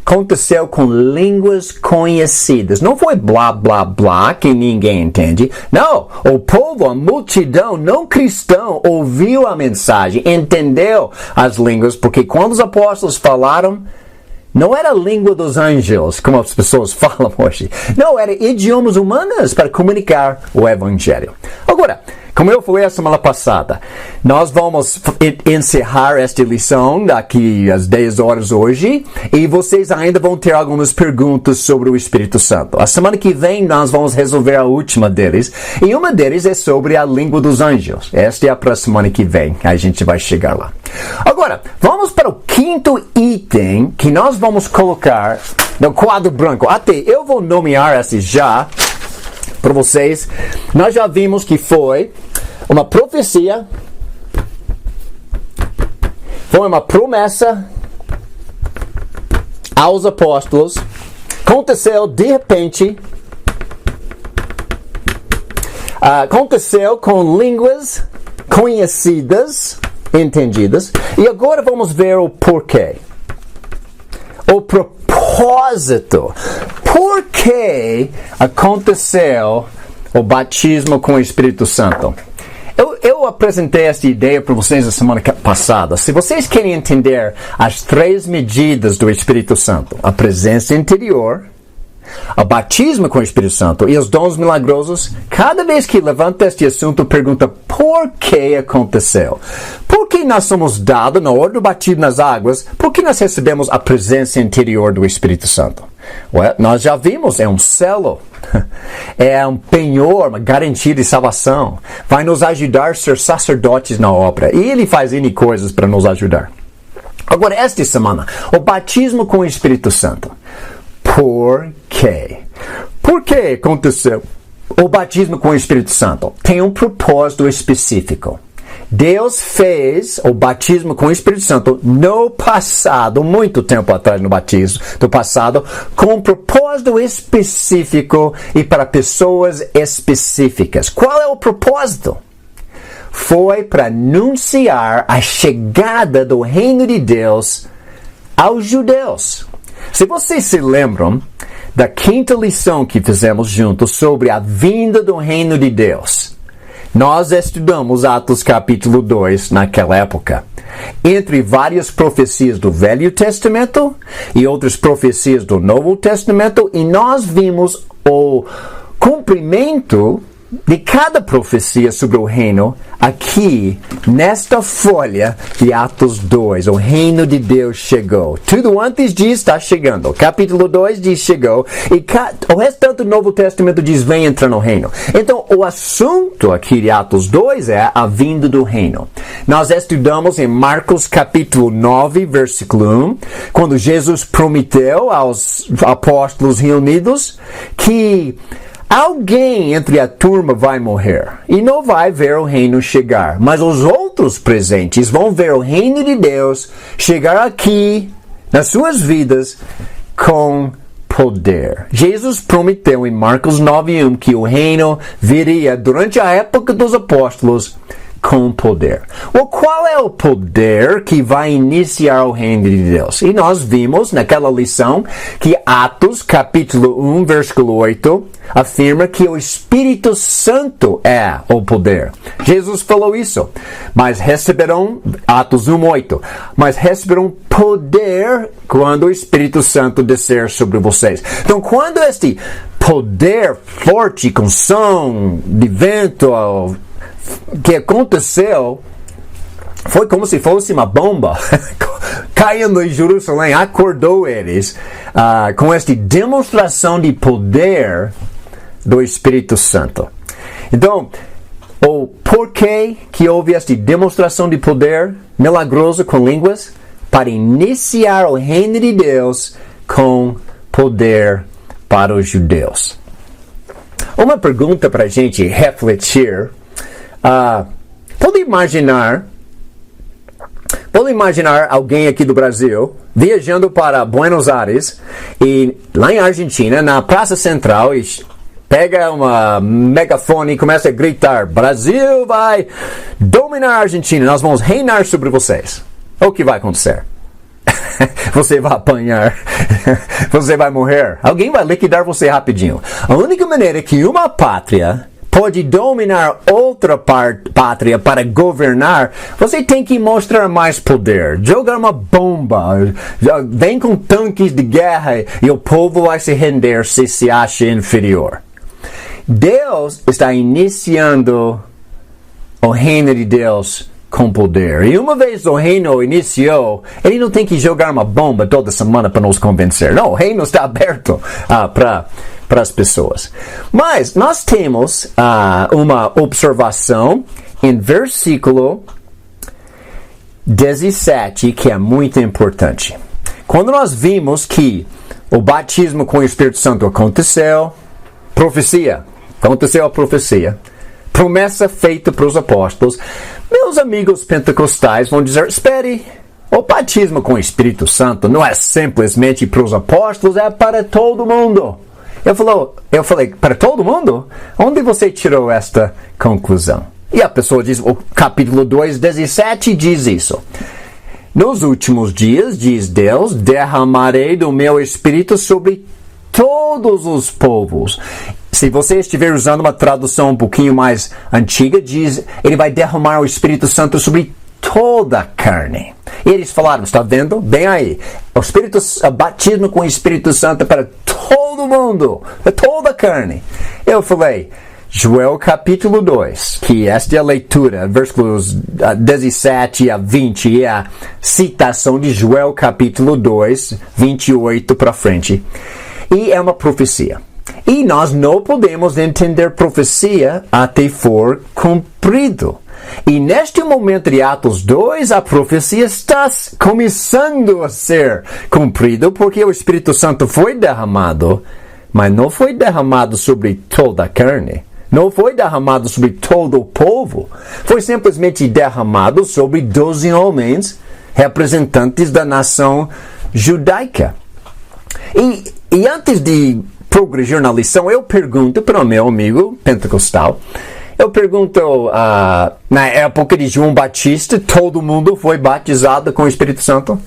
aconteceu com línguas conhecidas. Não foi blá, blá, blá, que ninguém entende. Não, o povo, a multidão não cristã ouviu a mensagem, entendeu as línguas, porque quando os apóstolos falaram, não era a língua dos anjos, como as pessoas falam hoje. Não, era idiomas humanos para comunicar o evangelho. Agora, como eu falei a semana passada, nós vamos encerrar esta lição daqui às 10 horas hoje, e vocês ainda vão ter algumas perguntas sobre o Espírito Santo. A semana que vem nós vamos resolver a última deles, e uma deles é sobre a língua dos anjos. Esta é para a semana que vem, a gente vai chegar lá. Agora, vamos para o 5º item que nós vamos colocar no quadro branco. Até eu vou nomear esse já para vocês. Nós já vimos que foi uma profecia, foi uma promessa aos apóstolos, aconteceu de repente, aconteceu com línguas conhecidas, entendidas, e agora vamos ver o porquê. O propósito. Por que aconteceu o batismo com o Espírito Santo? Eu apresentei esta ideia para vocês na semana passada. Se vocês querem entender as 3 medidas do Espírito Santo, a presença interior, o batismo com o Espírito Santo e os dons milagrosos, cada vez que levanta este assunto, pergunta por que aconteceu. Por que nós somos dados, na hora do batismo nas águas, por que nós recebemos a presença interior do Espírito Santo? Nós já vimos, é um selo, é um penhor, uma garantia de salvação. Vai nos ajudar a ser sacerdotes na obra. E ele faz N coisas para nos ajudar. Agora, esta semana, o batismo com o Espírito Santo. Por quê? Por que aconteceu o batismo com o Espírito Santo? Tem um propósito específico. Deus fez o batismo com o Espírito Santo no passado, muito tempo atrás no batismo do passado, com um propósito específico e para pessoas específicas. Qual é o propósito? Foi para anunciar a chegada do reino de Deus aos judeus. Se vocês se lembram da 5ª lição que fizemos juntos sobre a vinda do reino de Deus, nós estudamos Atos capítulo 2 naquela época. Entre várias profecias do Velho Testamento e outras profecias do Novo Testamento, e nós vimos o cumprimento de cada profecia sobre o reino aqui nesta folha de Atos 2. O reino de Deus chegou. Tudo antes diz está chegando. Capítulo 2 diz chegou. E o restante do Novo Testamento diz vem entrar no reino. Então o assunto aqui de Atos 2 é a vinda do reino. Nós estudamos em Marcos capítulo 9 versículo 1, quando Jesus prometeu aos apóstolos reunidos que alguém entre a turma vai morrer e não vai ver o reino chegar, mas os outros presentes vão ver o reino de Deus chegar aqui nas suas vidas com poder. Jesus prometeu em Marcos 9:1 que o reino viria durante a época dos apóstolos com poder. Qual é o poder que vai iniciar o reino de Deus? E nós vimos naquela lição que Atos, capítulo 1, versículo 8, afirma que o Espírito Santo é o poder. Jesus falou isso. Mas receberão, Atos 1:8, mas receberão poder quando o Espírito Santo descer sobre vocês. Então, quando este poder forte, com som de vento, que aconteceu, foi como se fosse uma bomba caindo em Jerusalém, acordou eles com esta demonstração de poder do Espírito Santo. Então, Ou por que houve esta demonstração de poder milagroso com línguas? Para iniciar o reino de Deus com poder para os judeus. Uma pergunta para a gente refletir. Pode imaginar alguém aqui do Brasil viajando para Buenos Aires e lá em Argentina, na Praça Central, e pega uma megafone e começa a gritar: Brasil vai dominar a Argentina, nós vamos reinar sobre vocês. O que vai acontecer? Você vai apanhar, você vai morrer, alguém vai liquidar você rapidinho. A única maneira que uma pátria pode dominar outra pátria para governar, você tem que mostrar mais poder, jogar uma bomba, vem com tanques de guerra e o povo vai se render se acha inferior. Deus está iniciando o reino de Deus com poder. E uma vez o reino iniciou, ele não tem que jogar uma bomba toda semana para nos convencer. Não, o reino está aberto para as pessoas. Mas nós temos uma observação em versículo 17 que é muito importante. Quando nós vimos que o batismo com o Espírito Santo aconteceu a profecia, promessa feita para os apóstolos, meus amigos pentecostais vão dizer: espere, o batismo com o Espírito Santo não é simplesmente para os apóstolos, é para todo mundo. Eu falei, para todo mundo? Onde você tirou esta conclusão? E a pessoa diz, o capítulo 2, 17 diz isso. Nos últimos dias, diz Deus, derramarei do meu Espírito sobre todos os povos. Se você estiver usando uma tradução um pouquinho mais antiga, diz, ele vai derramar o Espírito Santo sobre toda a carne. E eles falaram, está vendo? Bem aí. O batismo com o Espírito Santo é para todo mundo, para toda a carne. Eu falei, Joel capítulo 2, que esta é a leitura, versículos 17 a 20, é a citação de Joel capítulo 2, 28 para frente. E é uma profecia. E nós não podemos entender profecia até for cumprido. E neste momento de Atos 2, a profecia está começando a ser cumprida, porque o Espírito Santo foi derramado, mas não foi derramado sobre toda a carne. Não foi derramado sobre todo o povo. Foi simplesmente derramado sobre 12 homens, representantes da nação judaica. E antes de progredir na lição, eu pergunto para o meu amigo pentecostal, na época de João Batista, todo mundo foi batizado com o Espírito Santo?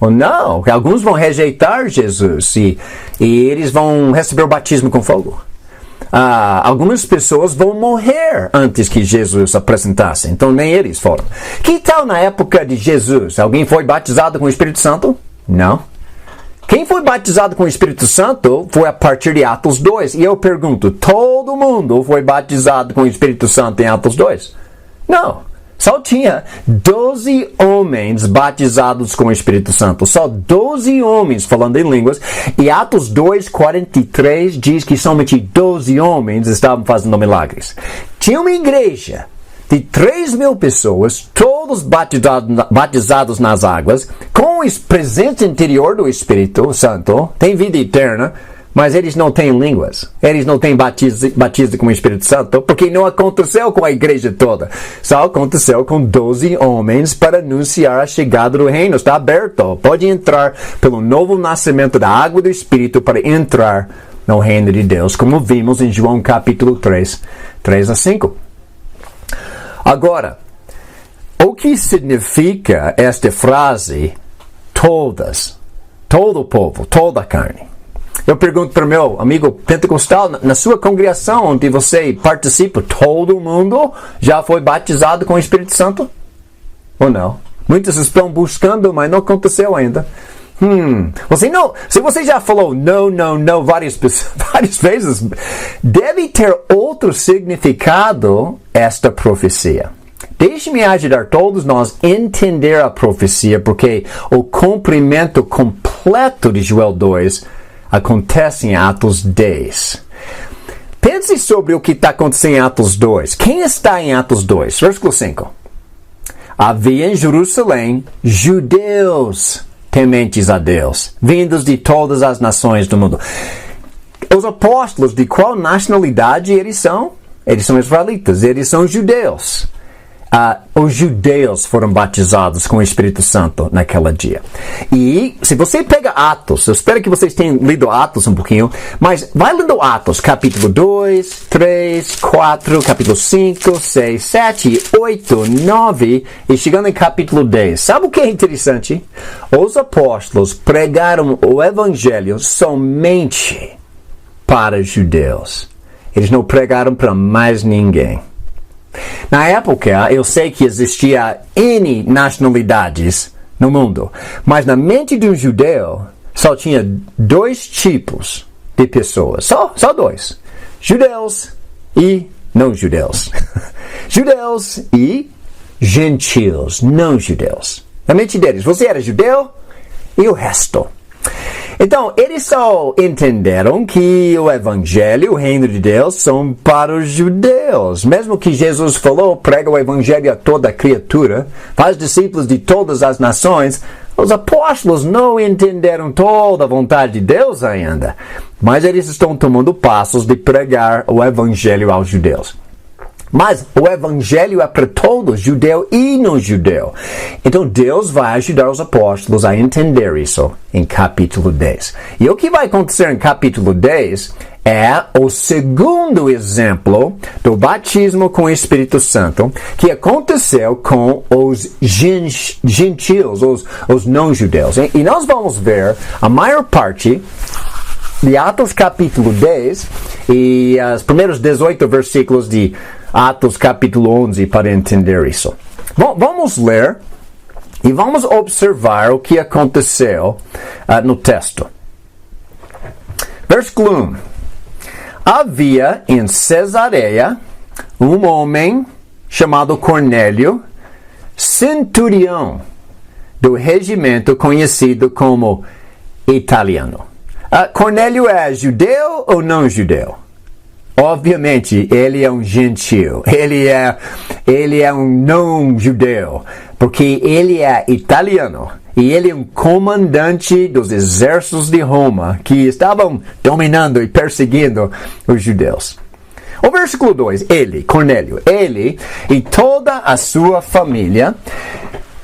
Ou não? Alguns vão rejeitar Jesus e eles vão receber o batismo com fogo. Algumas pessoas vão morrer antes que Jesus se apresentasse, então nem eles foram. Que tal na época de Jesus? Alguém foi batizado com o Espírito Santo? Não. Quem foi batizado com o Espírito Santo foi a partir de Atos 2. E eu pergunto, todo mundo foi batizado com o Espírito Santo em Atos 2? Não. Só tinha 12 homens batizados com o Espírito Santo. Só 12 homens falando em línguas. E Atos 2, 43 diz que somente 12 homens estavam fazendo milagres. Tinha uma igreja de 3.000 pessoas, todos batizados nas águas, com o presente interior do Espírito Santo, tem vida eterna, mas eles não têm línguas, eles não têm batismo com o Espírito Santo, porque não aconteceu com a igreja toda, só aconteceu com 12 homens para anunciar a chegada do reino. Está aberto, pode entrar pelo novo nascimento da água do Espírito para entrar no reino de Deus, como vimos em João capítulo 3, 3 a 5. Agora, o que significa esta frase, todas, todo o povo, toda a carne? Eu pergunto para o meu amigo pentecostal, na sua congregação onde você participa, todo mundo já foi batizado com o Espírito Santo? Ou não? Muitos estão buscando, mas não aconteceu ainda. Se você já falou não várias vezes, deve ter outro significado esta profecia. Deixe-me ajudar todos nós a entender a profecia, porque o cumprimento completo de Joel 2 acontece em Atos 10. Pense sobre o que está acontecendo em Atos 2. Quem está em Atos 2? Versículo 5. Havia em Jerusalém judeus tementes a Deus, vindos de todas as nações do mundo. Os apóstolos, de qual nacionalidade eles são? Eles são israelitas, eles são judeus. Os judeus foram batizados com o Espírito Santo naquele dia. E se você pega Atos, eu espero que vocês tenham lido Atos um pouquinho, mas vai lendo Atos, capítulo 2, 3, 4, capítulo 5, 6, 7, 8, 9 e chegando em capítulo 10. Sabe o que é interessante? Os apóstolos pregaram o evangelho somente para os judeus. Eles não pregaram para mais ninguém. Na época, eu sei que existia N nacionalidades no mundo, mas na mente de um judeu só tinha 2 tipos de pessoas, só 2. Judeus e não judeus. Judeus e gentios, não judeus. Na mente deles, você era judeu e o resto. Então, eles só entenderam que o evangelho, o reino de Deus, são para os judeus. Mesmo que Jesus falou, prega o evangelho a toda criatura, faz discípulos de todas as nações, os apóstolos não entenderam toda a vontade de Deus ainda. Mas eles estão tomando passos de pregar o evangelho aos judeus. Mas o evangelho é para todos, judeu e não judeu. Então Deus vai ajudar os apóstolos a entender isso em capítulo 10. E o que vai acontecer em capítulo 10 é o segundo exemplo do batismo com o Espírito Santo que aconteceu com os gentios, os não-judeus. E nós vamos ver a maior parte de Atos capítulo 10 e os primeiros 18 versículos de Atos capítulo 11 para entender isso. Bom, vamos ler e vamos observar o que aconteceu no texto. Versículo 1. Havia em Cesareia um homem chamado Cornélio, centurião do regimento conhecido como italiano. Cornélio é judeu ou não judeu? Obviamente, ele é um gentio. Ele é um não judeu, porque ele é italiano. E ele é um comandante dos exércitos de Roma, que estavam dominando e perseguindo os judeus. O versículo 2, Cornélio, ele e toda a sua família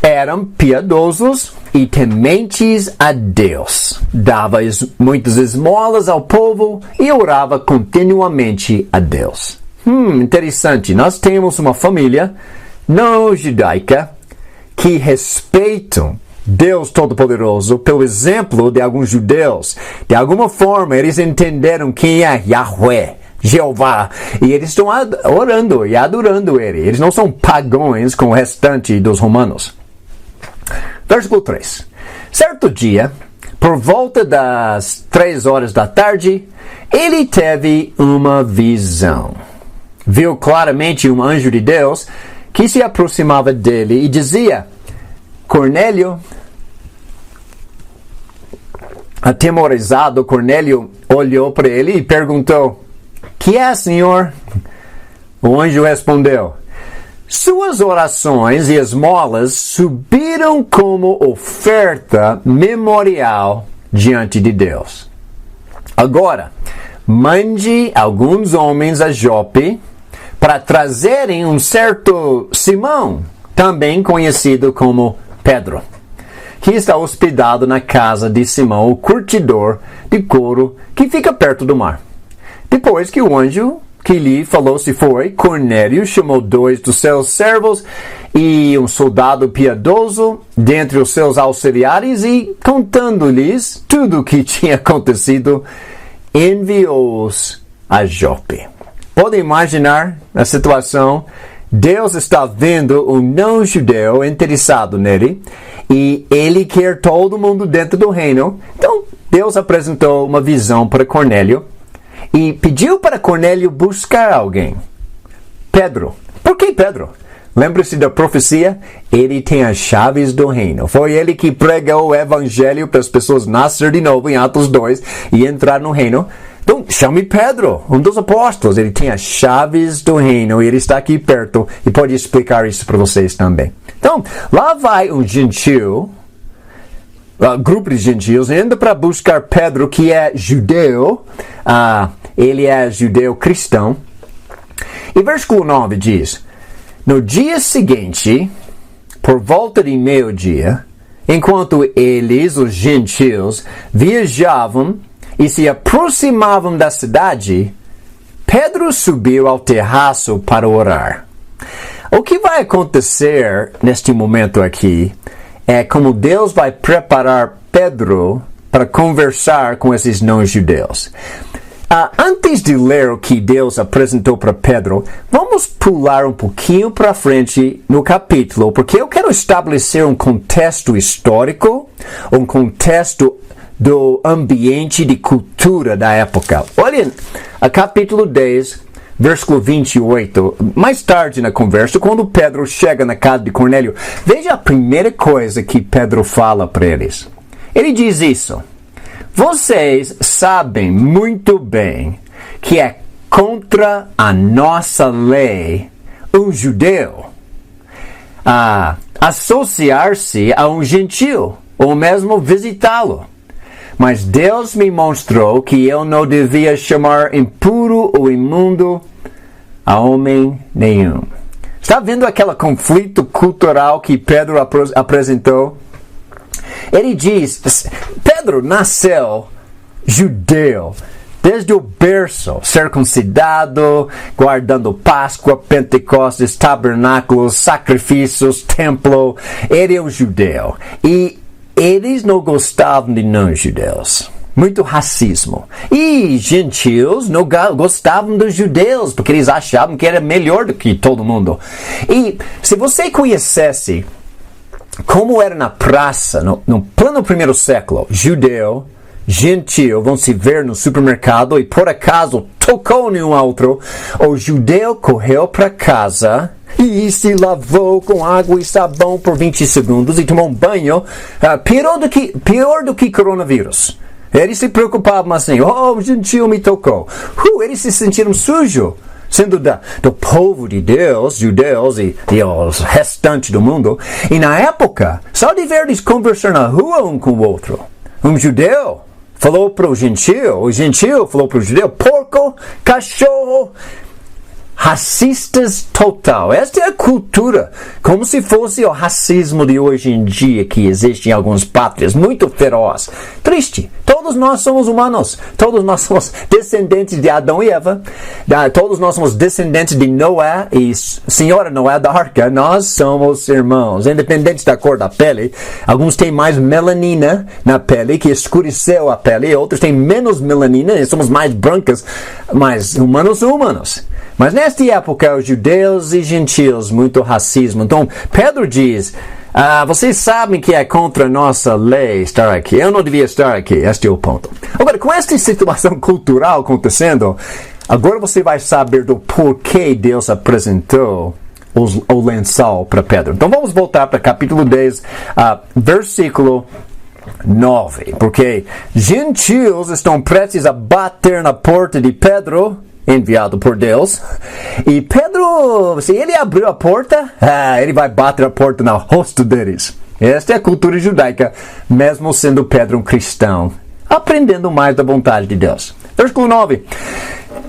eram piedosos e tementes a Deus. Dava muitas esmolas ao povo e orava continuamente a Deus. Interessante. Nós temos uma família não judaica que respeitam Deus Todo-Poderoso pelo exemplo de alguns judeus. De alguma forma, eles entenderam quem é Yahweh, Jeová, e eles estão orando e adorando Ele. Eles não são pagãos como o restante dos romanos. Versículo 3. Certo dia, por volta das 3 horas da tarde, ele teve uma visão. Viu claramente um anjo de Deus que se aproximava dele e dizia: Cornélio. Atemorizado, Cornélio olhou para ele e perguntou: Que é, Senhor? O anjo respondeu: Suas orações e esmolas subiram como oferta memorial diante de Deus. Agora, mande alguns homens a Jope para trazerem um certo Simão, também conhecido como Pedro, que está hospedado na casa de Simão, o curtidor de couro, que fica perto do mar. Depois que o anjo que lhe falou se foi, Cornélio chamou 2 dos seus servos e um soldado piedoso dentre os seus auxiliares e, contando-lhes tudo o que tinha acontecido, enviou-os a Jope. Podem imaginar a situação? Deus está vendo um não-judeu interessado nele e ele quer todo mundo dentro do reino. Então, Deus apresentou uma visão para Cornélio e pediu para Cornélio buscar alguém. Pedro. Por que Pedro? Lembre-se da profecia? Ele tem as chaves do reino. Foi ele que pregou o evangelho para as pessoas nascer de novo em Atos 2 e entrar no reino. Então, chame Pedro, um dos apóstolos. Ele tem as chaves do reino e ele está aqui perto e pode explicar isso para vocês também. Então, lá vai um gentil, grupo de gentios, indo para buscar Pedro, que é judeu. Ele é judeu cristão. E versículo 9 diz: no dia seguinte, por volta de meio-dia, enquanto eles, os gentios, viajavam e se aproximavam da cidade, Pedro subiu ao terraço para orar. O que vai acontecer neste momento aqui é como Deus vai preparar Pedro para conversar com esses não-judeus. Antes de ler o que Deus apresentou para Pedro, vamos pular um pouquinho para frente no capítulo, porque eu quero estabelecer um contexto histórico, um contexto do ambiente de cultura da época. Olhem, capítulo 10, versículo 28, mais tarde na conversa, quando Pedro chega na casa de Cornélio, veja a primeira coisa que Pedro fala para eles. Ele diz isso: vocês sabem muito bem que é contra a nossa lei um judeu associar-se a um gentil, ou mesmo visitá-lo. Mas Deus me mostrou que eu não devia chamar impuro ou imundo a homem nenhum. Está vendo aquele conflito cultural que Pedro apresentou? Ele diz, Pedro nasceu judeu, desde o berço, circuncidado, guardando Páscoa, Pentecostes, tabernáculos, sacrifícios, templo. Ele é um judeu. E eles não gostavam de não-judeus. Muito racismo. E gentios não gostavam dos judeus, porque eles achavam que era melhor do que todo mundo. E se você conhecesse como era na praça, no pleno primeiro século, judeu, gentil, vão se ver no supermercado e por acaso tocou em um outro, o judeu correu para casa e se lavou com água e sabão por 20 segundos e tomou um banho, pior do que coronavírus. Eles se preocupavam assim, o gentil me tocou. Eles se sentiram sujos, sendo do povo de Deus, judeus e os restantes do mundo. E na época, só de ver eles conversar na rua um com o outro. Um judeu falou para o gentil falou para o judeu, porco, cachorro. Racistas total. Esta é a cultura, como se fosse o racismo de hoje em dia que existe em algumas pátrias, muito feroz. Triste. Todos nós somos humanos. Todos nós somos descendentes de Adão e Eva. Todos nós somos descendentes de Noé e Senhora Noé da Arca. Nós somos irmãos, independente da cor da pele. Alguns têm mais melanina na pele, que escureceu a pele. Outros têm menos melanina e somos mais brancas. Mas humanos são humanos. Mas nesta época, os judeus e gentios, muito racismo. Então, Pedro diz, vocês sabem que é contra a nossa lei estar aqui. Eu não devia estar aqui. Este é o ponto. Agora, com esta situação cultural acontecendo, agora você vai saber do porquê Deus apresentou o lençol para Pedro. Então, vamos voltar para capítulo 10, versículo 9. Porque gentios estão prestes a bater na porta de Pedro, enviado por Deus. E Pedro, se ele abriu a porta, ele vai bater a porta no rosto deles. Esta é a cultura judaica, mesmo sendo Pedro um cristão, aprendendo mais da vontade de Deus. Versículo 9.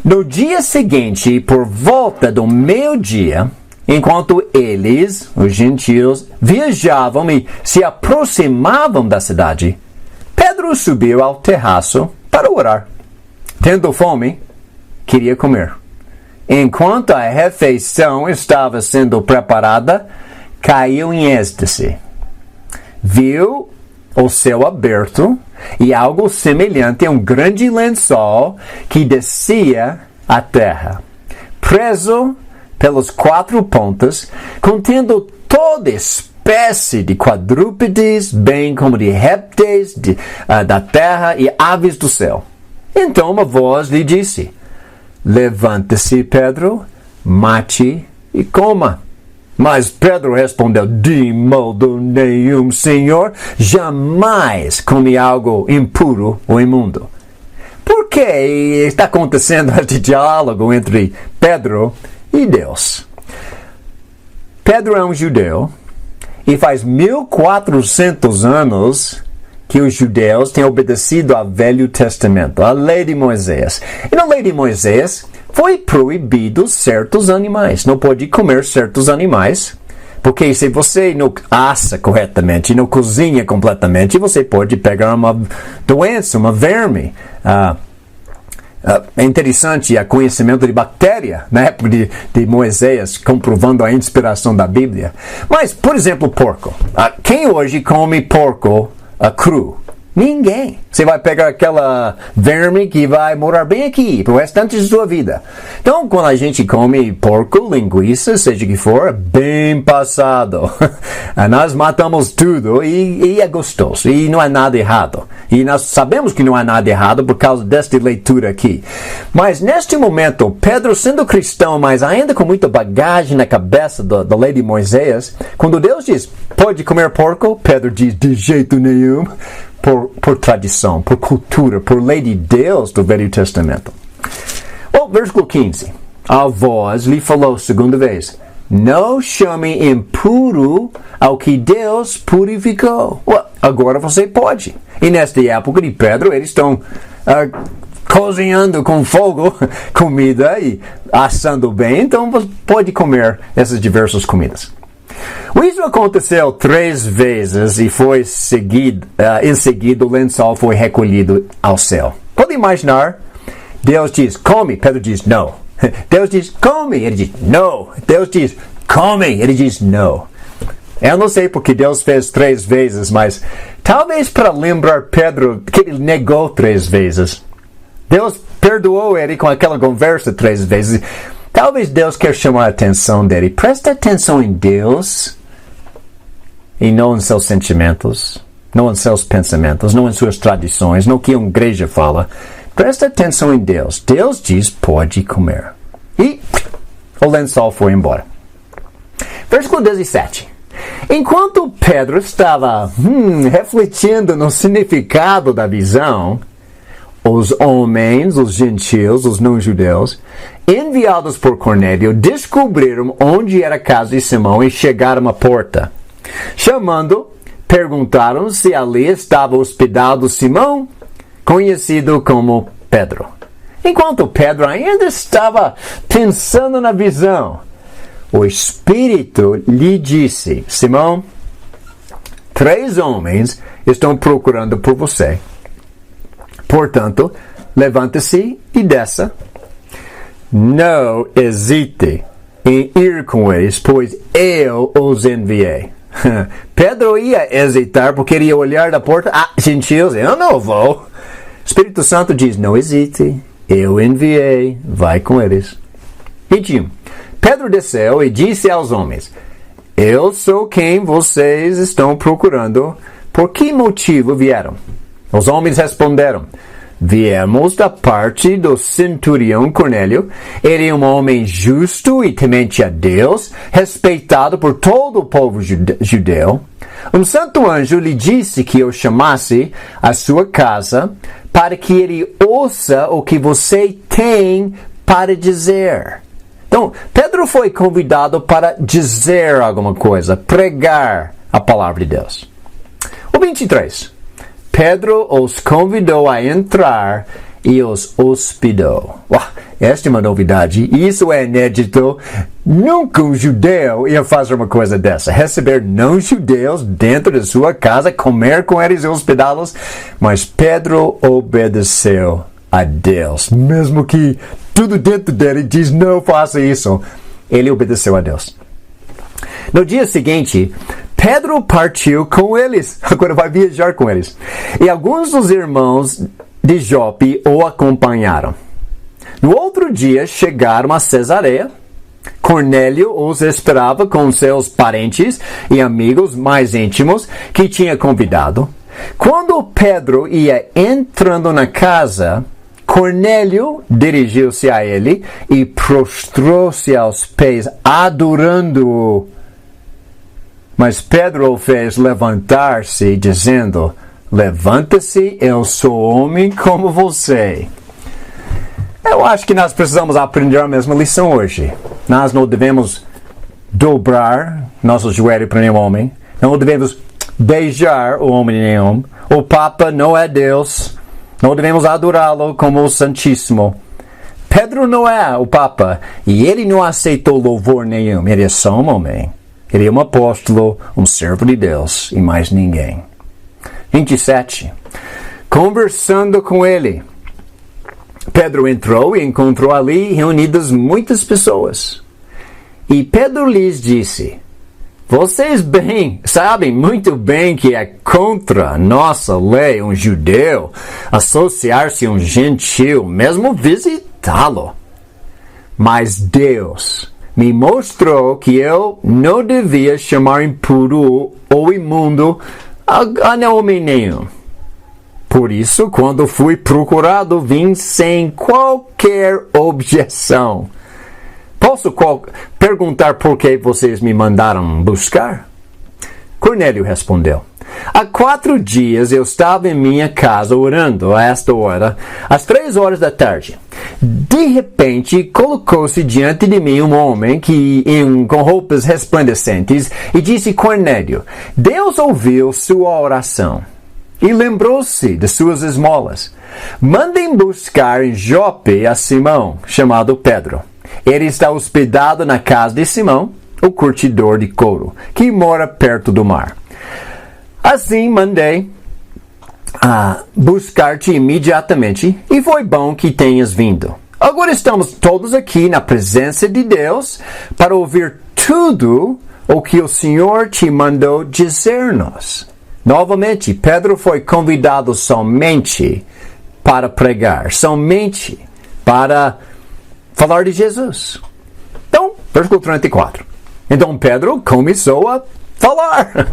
No dia seguinte, por volta do meio-dia, enquanto eles, os gentios, viajavam e se aproximavam da cidade, Pedro subiu ao terraço para orar. Tendo fome, queria comer. Enquanto a refeição estava sendo preparada, caiu em êxtase. Viu o céu aberto e algo semelhante a um grande lençol que descia à terra, preso pelas 4 pontas, contendo toda espécie de quadrúpedes, bem como de répteis da terra e aves do céu. Então uma voz lhe disse: levante-se, Pedro, mate e coma. Mas Pedro respondeu: de modo nenhum, Senhor, jamais comi algo impuro ou imundo. Por que está acontecendo este diálogo entre Pedro e Deus? Pedro é um judeu e faz 1400 anos que os judeus têm obedecido ao Velho Testamento, à lei de Moisés. E na lei de Moisés foi proibido certos animais. Não pode comer certos animais, porque se você não assa corretamente, não cozinha completamente, você pode pegar uma doença, uma verme. É interessante o conhecimento de bactéria na época de Moisés, comprovando a inspiração da Bíblia. Mas, por exemplo, porco. Quem hoje come porco cru? Ninguém. Você vai pegar aquela verme que vai morar bem aqui pro restante de sua vida. Então, quando a gente come porco, linguiça, seja que for, bem passado. Nós matamos tudo e é gostoso. E não há nada errado. E nós sabemos que não há nada errado por causa desta leitura aqui. Mas neste momento, Pedro, sendo cristão, mas ainda com muita bagagem na cabeça da lei de Moisés, quando Deus diz, pode comer porco, Pedro diz, de jeito nenhum. Por tradição, por cultura, por lei de Deus do Velho Testamento. Bom, versículo 15. A voz lhe falou segunda vez, não chame impuro ao que Deus purificou. Agora você pode. E nesta época de Pedro, eles estão cozinhando com fogo comida e assando bem, então você pode comer essas diversas comidas. Isso aconteceu 3 vezes e foi em seguida o lençol foi recolhido ao céu. Pode imaginar? Deus diz, come. Pedro diz, não. Deus diz, come. Ele diz, não. Deus diz, come. Ele diz, não. Eu não sei porque Deus fez 3 vezes, mas talvez para lembrar Pedro que ele negou 3 vezes. Deus perdoou ele com aquela conversa 3 vezes. Talvez Deus quer chamar a atenção dele. Presta atenção em Deus e não em seus sentimentos, não em seus pensamentos, não em suas tradições, não que a igreja fala. Presta atenção em Deus. Deus diz, pode comer. E o lençol foi embora. Versículo 17. Enquanto Pedro estava refletindo no significado da visão, os homens, os gentios, os não-judeus, enviados por Cornélio, descobriram onde era a casa de Simão e chegaram à porta. Chamando, perguntaram se ali estava hospedado Simão, conhecido como Pedro. Enquanto Pedro ainda estava pensando na visão, o Espírito lhe disse, Simão, 3 homens estão procurando por você. Portanto, levante-se e desça. Não hesite em ir com eles, pois eu os enviei. Pedro ia hesitar porque ele ia olhar da porta. Gentios, eu não vou. O Espírito Santo diz, não hesite, eu enviei, vai com eles. 21. Pedro desceu e disse aos homens, eu sou quem vocês estão procurando. Por que motivo vieram? Os homens responderam, viemos da parte do centurião Cornélio. Ele é um homem justo e temente a Deus, respeitado por todo o povo judeu. Um santo anjo lhe disse que eu chamasse a sua casa para que ele ouça o que você tem para dizer. Então, Pedro foi convidado para dizer alguma coisa, pregar a palavra de Deus. O 23. Pedro os convidou a entrar e os hospedou. Esta é uma novidade. Isso é inédito. Nunca um judeu ia fazer uma coisa dessa. Receber não-judeus dentro de sua casa, comer com eles e hospedá-los. Mas Pedro obedeceu a Deus. Mesmo que tudo dentro dele diz, não faça isso. Ele obedeceu a Deus. No dia seguinte, Pedro partiu com eles. Agora vai viajar com eles. E alguns dos irmãos de Jope o acompanharam. No outro dia, chegaram a Cesareia. Cornélio os esperava com seus parentes e amigos mais íntimos que tinha convidado. Quando Pedro ia entrando na casa, Cornélio dirigiu-se a ele e prostrou-se aos pés, adorando-o. Mas Pedro o fez levantar-se, dizendo, levanta-se, eu sou homem como você. Eu acho que nós precisamos aprender a mesma lição hoje. Nós não devemos dobrar nosso joelho para nenhum homem. Não devemos beijar o homem nenhum. O Papa não é Deus. Não devemos adorá-lo como o Santíssimo. Pedro não é o Papa. E ele não aceitou louvor nenhum. Ele é só um homem. Ele é um apóstolo, um servo de Deus e mais ninguém. 27. Conversando com ele, Pedro entrou e encontrou ali reunidas muitas pessoas. E Pedro lhes disse: vocês sabem muito bem que é contra a nossa lei um judeu associar-se a um gentil, mesmo visitá-lo. Mas Deus me mostrou que eu não devia chamar impuro ou imundo a homem nenhum. Por isso, quando fui procurado, vim sem qualquer objeção. Posso perguntar por que vocês me mandaram buscar? Cornélio respondeu: há 4 dias eu estava em minha casa orando a esta hora, às 3 horas da tarde. De repente, colocou-se diante de mim um homem com roupas resplandecentes e disse: Cornélio, Deus ouviu sua oração e lembrou-se de suas esmolas. Mandem buscar em Jope a Simão, chamado Pedro. Ele está hospedado na casa de Simão, o curtidor de couro, que mora perto do mar. Assim mandei buscar-te imediatamente, e foi bom que tenhas vindo. Agora estamos todos aqui na presença de Deus para ouvir tudo o que o Senhor te mandou dizer-nos. Novamente, Pedro foi convidado somente para pregar, somente para falar de Jesus. Então, versículo 34. Então Pedro começou a falar.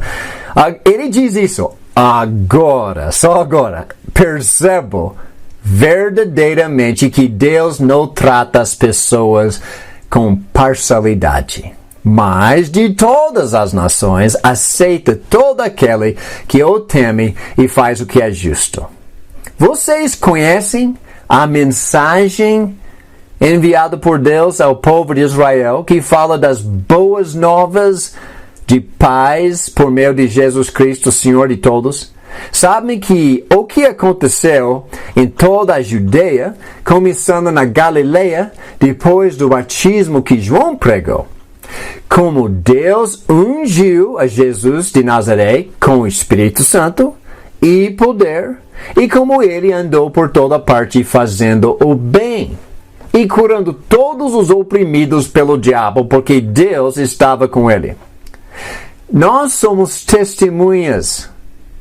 Ele diz isso: agora, só agora, percebo verdadeiramente que Deus não trata as pessoas com parcialidade, mas de todas as nações aceita todo aquele que o teme e faz o que é justo. Vocês conhecem a mensagem enviada por Deus ao povo de Israel, que fala das boas novas de paz por meio de Jesus Cristo, Senhor de todos? Sabem que o que aconteceu em toda a Judeia, começando na Galileia, depois do batismo que João pregou? Como Deus ungiu a Jesus de Nazaré com o Espírito Santo e poder, e como ele andou por toda parte fazendo o bem e curando todos os oprimidos pelo diabo, porque Deus estava com ele. Nós somos testemunhas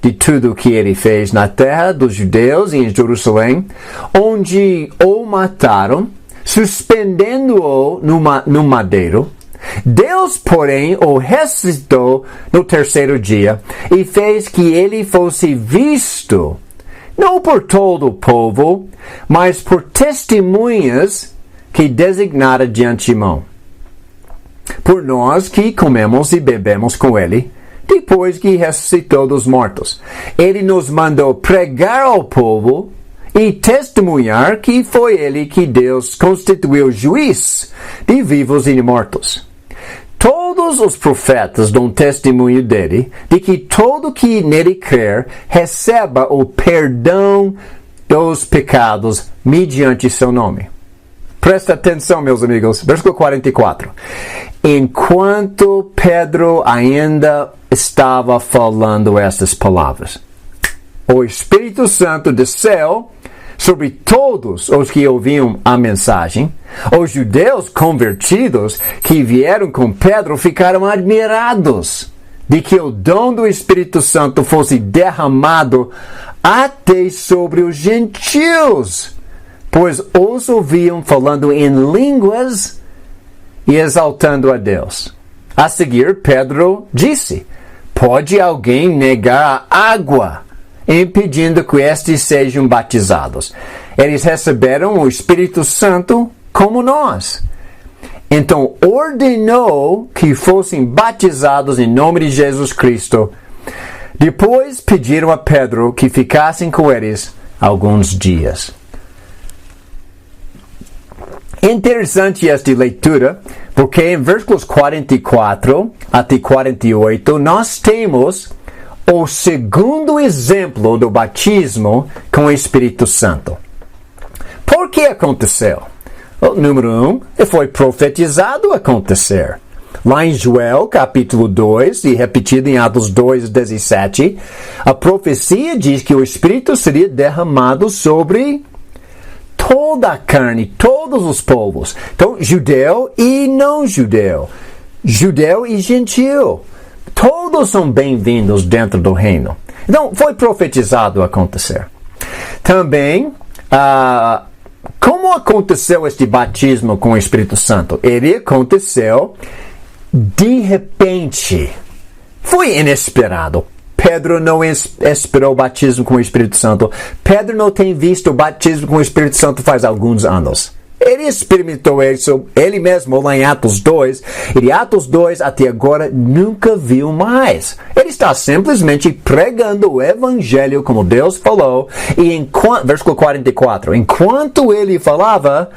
de tudo o que ele fez na terra dos judeus e em Jerusalém, onde o mataram, suspendendo-o no madeiro. Deus, porém, o ressuscitou no 3º dia e fez que ele fosse visto, não por todo o povo, mas por testemunhas que designara de antemão. Por nós que comemos e bebemos com ele, depois que ressuscitou dos mortos. Ele nos mandou pregar ao povo e testemunhar que foi ele que Deus constituiu juiz de vivos e de mortos. Todos os profetas dão testemunho dele, de que todo que nele crer receba o perdão dos pecados mediante seu nome. Presta atenção, meus amigos. Versículo 44. Enquanto Pedro ainda estava falando estas palavras, o Espírito Santo desceu sobre todos os que ouviam a mensagem. Os judeus convertidos que vieram com Pedro ficaram admirados de que o dom do Espírito Santo fosse derramado até sobre os gentios, pois os ouviam falando em línguas e exaltando a Deus. A seguir, Pedro disse: pode alguém negar a água, impedindo que estes sejam batizados? Eles receberam o Espírito Santo como nós. Então ordenou que fossem batizados em nome de Jesus Cristo. Depois pediram a Pedro que ficassem com eles alguns dias. Interessante esta leitura, porque em versículos 44 até 48, nós temos o segundo exemplo do batismo com o Espírito Santo. Por que aconteceu? Número 1, foi profetizado acontecer. Lá em Joel, capítulo 2, e repetido em Atos 2, 17, a profecia diz que o Espírito seria derramado sobre toda a carne, todos os povos. Então, judeu e não judeu. Judeu e gentil. Todos são bem-vindos dentro do reino. Então, foi profetizado acontecer. Também, como aconteceu este batismo com o Espírito Santo? Ele aconteceu de repente. Foi inesperado. Pedro não esperou o batismo com o Espírito Santo. Pedro não tem visto o batismo com o Espírito Santo faz alguns anos. Ele experimentou isso ele mesmo lá em Atos 2. E de Atos 2 até agora nunca viu mais. Ele está simplesmente pregando o Evangelho como Deus falou. E versículo 44. Enquanto ele falava,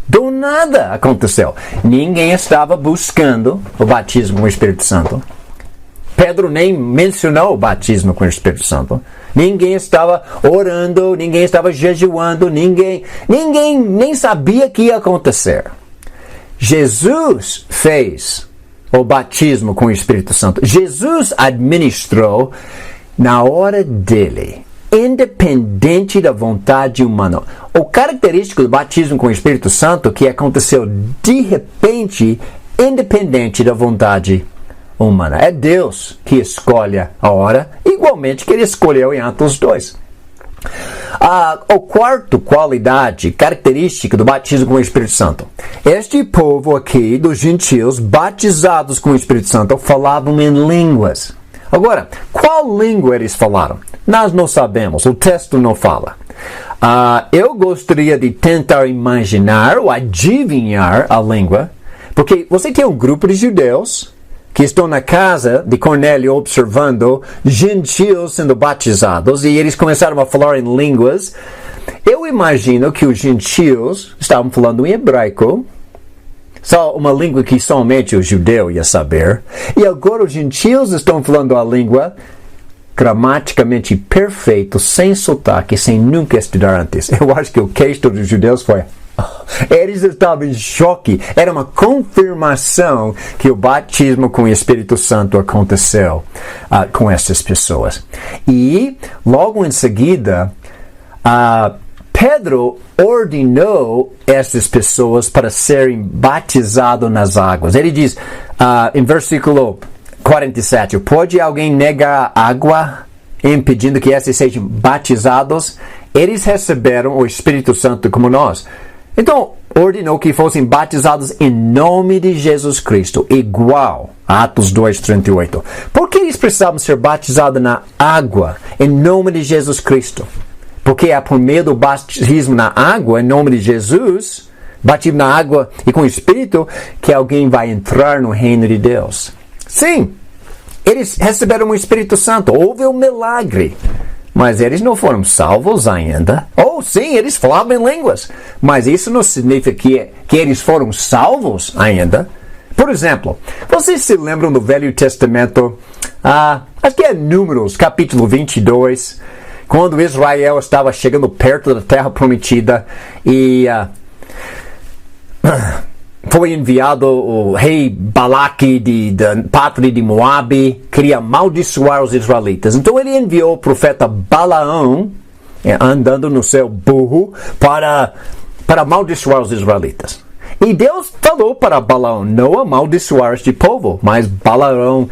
do nada aconteceu. Ninguém estava buscando o batismo com o Espírito Santo. Pedro nem mencionou o batismo com o Espírito Santo. Ninguém estava orando, ninguém estava jejuando, ninguém nem sabia que ia acontecer. Jesus fez o batismo com o Espírito Santo. Jesus administrou na hora dele, independente da vontade humana. O característico do batismo com o Espírito Santo é que aconteceu de repente, independente da vontade humana. É Deus que escolhe a hora, igualmente que ele escolheu em Atos 2. O quarto qualidade, característica do batismo com o Espírito Santo. Este povo aqui, dos gentios, batizados com o Espírito Santo, falavam em línguas. Agora, qual língua eles falaram? Nós não sabemos, o texto não fala. Eu gostaria de tentar imaginar ou adivinhar a língua, porque você tem um grupo de judeus que estão na casa de Cornélio observando gentios sendo batizados e eles começaram a falar em línguas. Eu imagino que os gentios estavam falando em hebraico, só uma língua que somente o judeu ia saber, e agora os gentios estão falando a língua gramaticamente perfeito, sem sotaque, sem nunca estudar antes. Eu acho que o queixo dos judeus foi... Eles estavam em choque. Era uma confirmação que o batismo com o Espírito Santo aconteceu com essas pessoas. E, logo em seguida, Pedro ordenou essas pessoas para serem batizados nas águas. Ele diz, em versículo 47, pode alguém negar a água, impedindo que esses sejam batizados? Eles receberam o Espírito Santo como nós. Então, ordenou que fossem batizados em nome de Jesus Cristo, igual a Atos 2:38. Por que eles precisavam ser batizados na água, em nome de Jesus Cristo? Porque é por meio do batismo na água, em nome de Jesus, batismo na água e com o Espírito, que alguém vai entrar no reino de Deus. Sim, eles receberam o Espírito Santo, houve um milagre. Mas eles não foram salvos ainda. Sim, eles falavam em línguas. Mas isso não significa que eles foram salvos ainda. Por exemplo, vocês se lembram do Velho Testamento? Acho que é Números, capítulo 22. Quando Israel estava chegando perto da Terra Prometida. E foi enviado o rei Balaque da pátria de Moabe, queria amaldiçoar os israelitas. Então ele enviou o profeta Balaão, andando no seu burro, para amaldiçoar os israelitas. E Deus falou para Balaão não amaldiçoar este povo, mas Balaão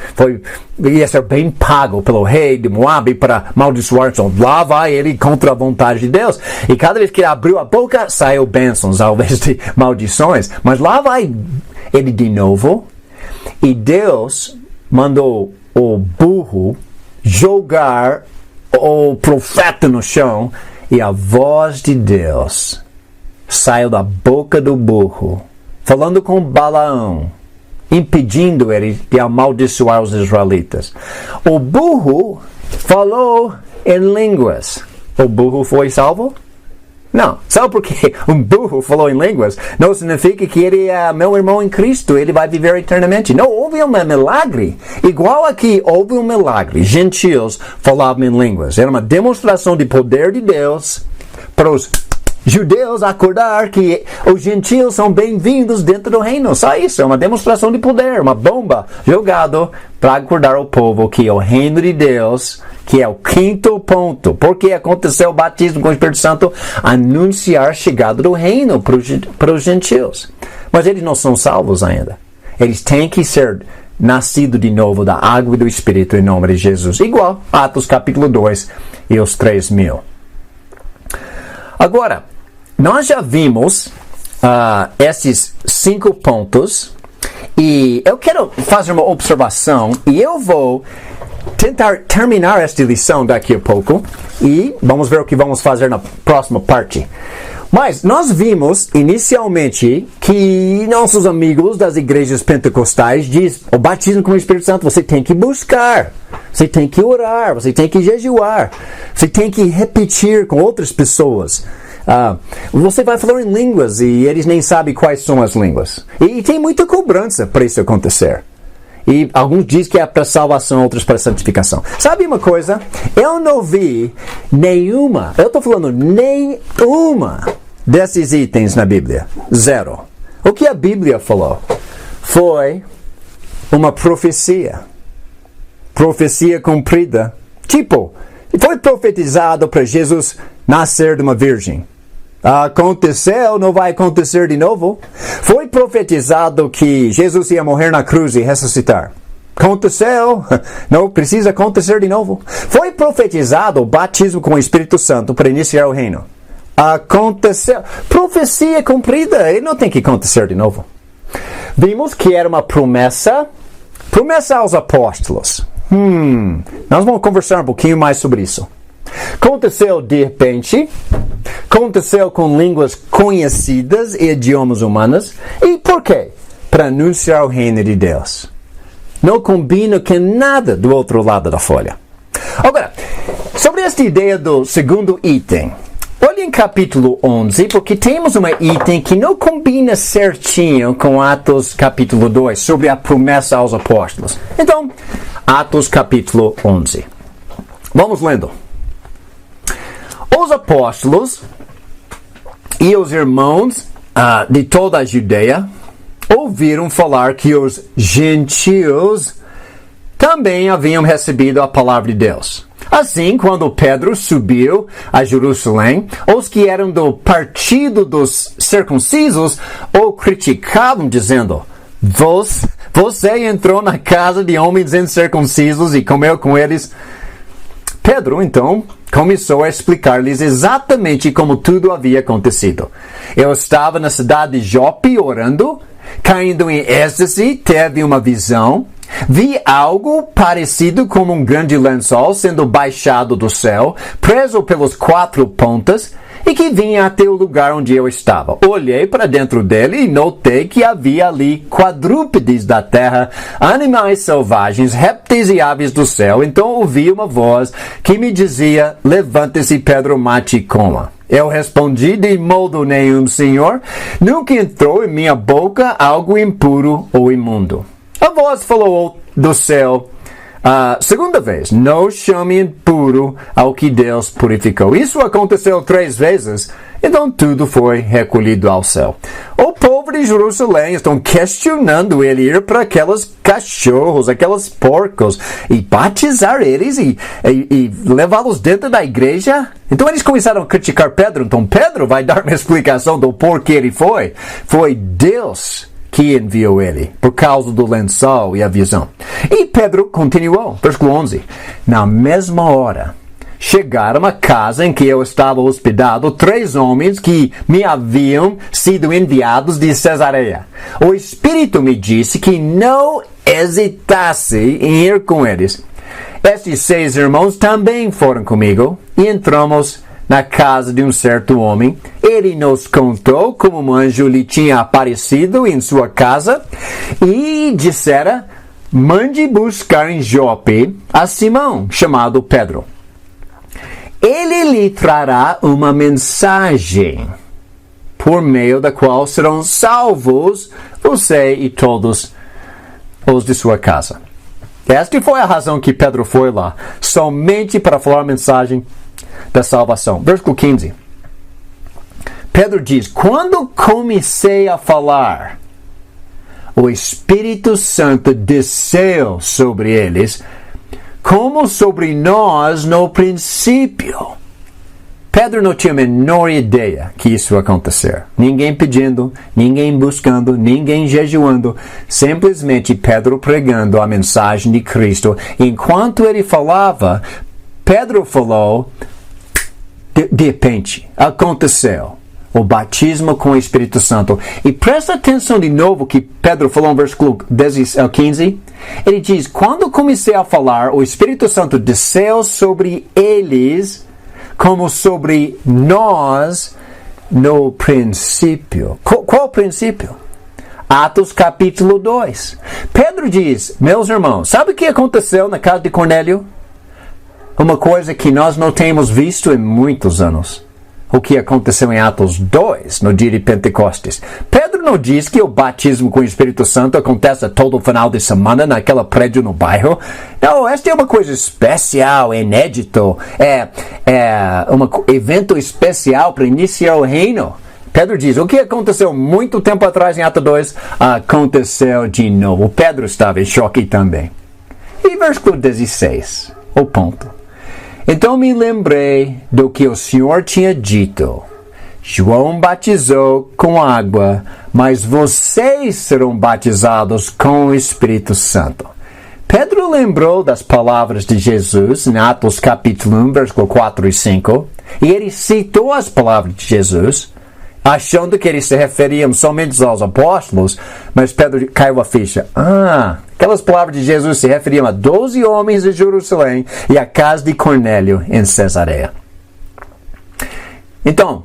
ia ser bem pago pelo rei de Moabe para amaldiçoar. Então lá vai ele contra a vontade de Deus. E cada vez que ele abriu a boca, saiu bênçãos ao invés de maldições. Mas lá vai ele de novo. E Deus mandou o burro jogar o profeta no chão. E a voz de Deus saiu da boca do burro, falando com Balaão, impedindo ele de amaldiçoar os israelitas. O burro falou em línguas. O burro foi salvo? Não. Sabe por quê? Um burro falou em línguas não significa que ele é meu irmão em Cristo, ele vai viver eternamente. Não, houve um milagre. Igual aqui, houve um milagre. Gentios falavam em línguas. Era uma demonstração de poder de Deus para os judeus acordar que os gentios são bem-vindos dentro do reino. Só isso, é uma demonstração de poder, uma bomba jogada para acordar o povo que o reino de Deus, que é o quinto ponto, porque aconteceu o batismo com o Espírito Santo, anunciar a chegada do reino para os gentios. Mas eles não são salvos ainda. Eles têm que ser nascidos de novo da água e do Espírito em nome de Jesus. Igual Atos capítulo 2 e os 3.000. Agora, nós já vimos esses 5 pontos e eu quero fazer uma observação e eu vou tentar terminar esta lição daqui a pouco e vamos ver o que vamos fazer na próxima parte. Mas nós vimos inicialmente que nossos amigos das igrejas pentecostais dizem o batismo com o Espírito Santo você tem que buscar, você tem que orar, você tem que jejuar, você tem que repetir com outras pessoas. Você vai falar em línguas e eles nem sabem quais são as línguas. E tem muita cobrança para isso acontecer. E alguns dizem que é para salvação, outros para santificação. Sabe uma coisa? Eu não vi nenhuma, eu estou falando nenhuma desses itens na Bíblia. 0. O que a Bíblia falou foi uma profecia. Profecia cumprida. Tipo, foi profetizado para Jesus nascer de uma virgem. Aconteceu, não vai acontecer de novo. Foi profetizado que Jesus ia morrer na cruz e ressuscitar. Aconteceu, não precisa acontecer de novo. Foi profetizado o batismo com o Espírito Santo para iniciar o reino. Aconteceu. Profecia cumprida, e não tem que acontecer de novo. Vimos que era uma promessa aos apóstolos. Nós vamos conversar um pouquinho mais sobre isso. Aconteceu de repente, aconteceu com línguas conhecidas e idiomas humanos. E por quê? Para anunciar o reino de Deus. Não combina com nada do outro lado da folha. Agora, sobre esta ideia do segundo item, olhe em capítulo 11, porque temos uma item que não combina certinho com Atos capítulo 2, sobre a promessa aos apóstolos. Então, Atos capítulo 11. Vamos lendo. Os apóstolos e os irmãos de toda a Judeia ouviram falar que os gentios também haviam recebido a palavra de Deus. Assim, quando Pedro subiu a Jerusalém, os que eram do partido dos circuncisos o criticavam, dizendo: Você entrou na casa de homens incircuncisos e comeu com eles. Pedro, então, começou a explicar-lhes exatamente como tudo havia acontecido. Eu estava na cidade de Jope orando, caindo em êxtase, teve uma visão, vi algo parecido como um grande lençol sendo baixado do céu, preso pelas 4 pontas, e que vinha até o lugar onde eu estava. Olhei para dentro dele e notei que havia ali quadrúpedes da terra, animais selvagens, répteis e aves do céu. Então ouvi uma voz que me dizia: Levante-se, Pedro, mate e coma. Eu respondi: De modo nenhum, Senhor. Nunca entrou em minha boca algo impuro ou imundo. A voz falou do céu segunda vez: Não chame impuro ao que Deus purificou. Isso aconteceu 3 vezes, então tudo foi recolhido ao céu. O povo de Jerusalém estão questionando ele ir para aqueles cachorros, aqueles porcos, e batizar eles e levá-los dentro da igreja. Então eles começaram a criticar Pedro. Então Pedro vai dar uma explicação do porquê ele foi. Foi Deus que enviou ele, por causa do lençol e a visão. E Pedro continuou, versículo 11. Na mesma hora, chegaram à casa em que eu estava hospedado 3 homens que me haviam sido enviados de Cesareia. O Espírito me disse que não hesitasse em ir com eles. Estes 6 irmãos também foram comigo e entramos na casa de um certo homem. Ele nos contou como um anjo lhe tinha aparecido em sua casa e dissera: Mande buscar em Jope a Simão, chamado Pedro. ele lhe trará uma mensagem, por meio da qual serão salvos você e todos os de sua casa. Esta foi a razão que Pedro foi lá, somente para falar a mensagem da salvação. Versículo 15. Pedro diz, quando comecei a falar, o Espírito Santo desceu sobre eles, como sobre nós no princípio. Pedro não tinha a menor ideia que isso ia acontecer. Ninguém pedindo, ninguém buscando, ninguém jejuando. Simplesmente Pedro pregando a mensagem de Cristo. Enquanto ele falava, Pedro falou, de repente, aconteceu o batismo com o Espírito Santo. E presta atenção de novo que Pedro falou no versículo 15. Ele diz, quando comecei a falar, o Espírito Santo desceu sobre eles, como sobre nós no princípio. Qual princípio? Atos capítulo 2. Pedro diz, meus irmãos, sabe o que aconteceu na casa de Cornélio? Uma coisa que nós não temos visto em muitos anos. O que aconteceu em Atos 2, no dia de Pentecostes. Pedro não diz que o batismo com o Espírito Santo acontece todo final de semana naquela prédio no bairro. Não, esta é uma coisa especial, inédito. É um evento especial para iniciar o reino. Pedro diz, o que aconteceu muito tempo atrás em Atos 2, aconteceu de novo. Pedro estava em choque também. E versículo 16, o ponto. Então me lembrei do que o Senhor tinha dito. João batizou com água, mas vocês serão batizados com o Espírito Santo. Pedro lembrou das palavras de Jesus em Atos capítulo 1, versículo 4 e 5, e ele citou as palavras de Jesus, achando que eles se referiam somente aos apóstolos, mas Pedro caiu a ficha. Aquelas palavras de Jesus se referiam a 12 homens de Jerusalém e a casa de Cornélio em Cesareia. Então,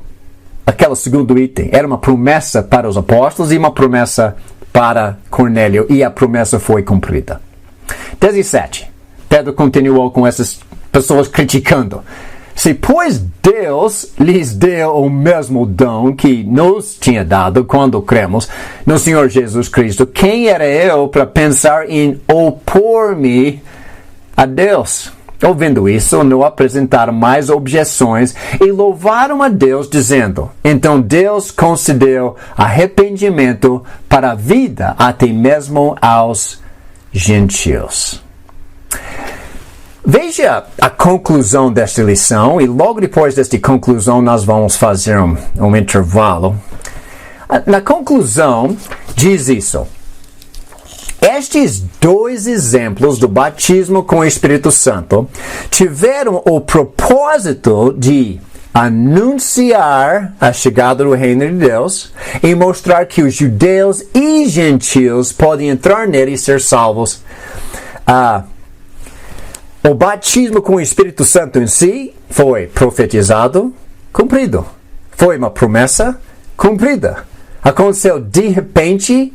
aquele segundo item era uma promessa para os apóstolos e uma promessa para Cornélio, e a promessa foi cumprida. 17. Pedro continuou com essas pessoas criticando. Se, pois, Deus lhes deu o mesmo dom que nos tinha dado quando cremos no Senhor Jesus Cristo, quem era eu para pensar em opor-me a Deus? Ouvindo isso, não apresentaram mais objeções e louvaram a Deus, dizendo, então Deus concedeu arrependimento para a vida até mesmo aos gentios. Veja a conclusão desta lição, e logo depois desta conclusão nós vamos fazer um intervalo. Na conclusão, diz isso. Estes dois exemplos do batismo com o Espírito Santo tiveram o propósito de anunciar a chegada do reino de Deus e mostrar que os judeus e gentios podem entrar nele e ser salvos. O batismo com o Espírito Santo em si foi profetizado, cumprido. Foi uma promessa cumprida. Aconteceu de repente,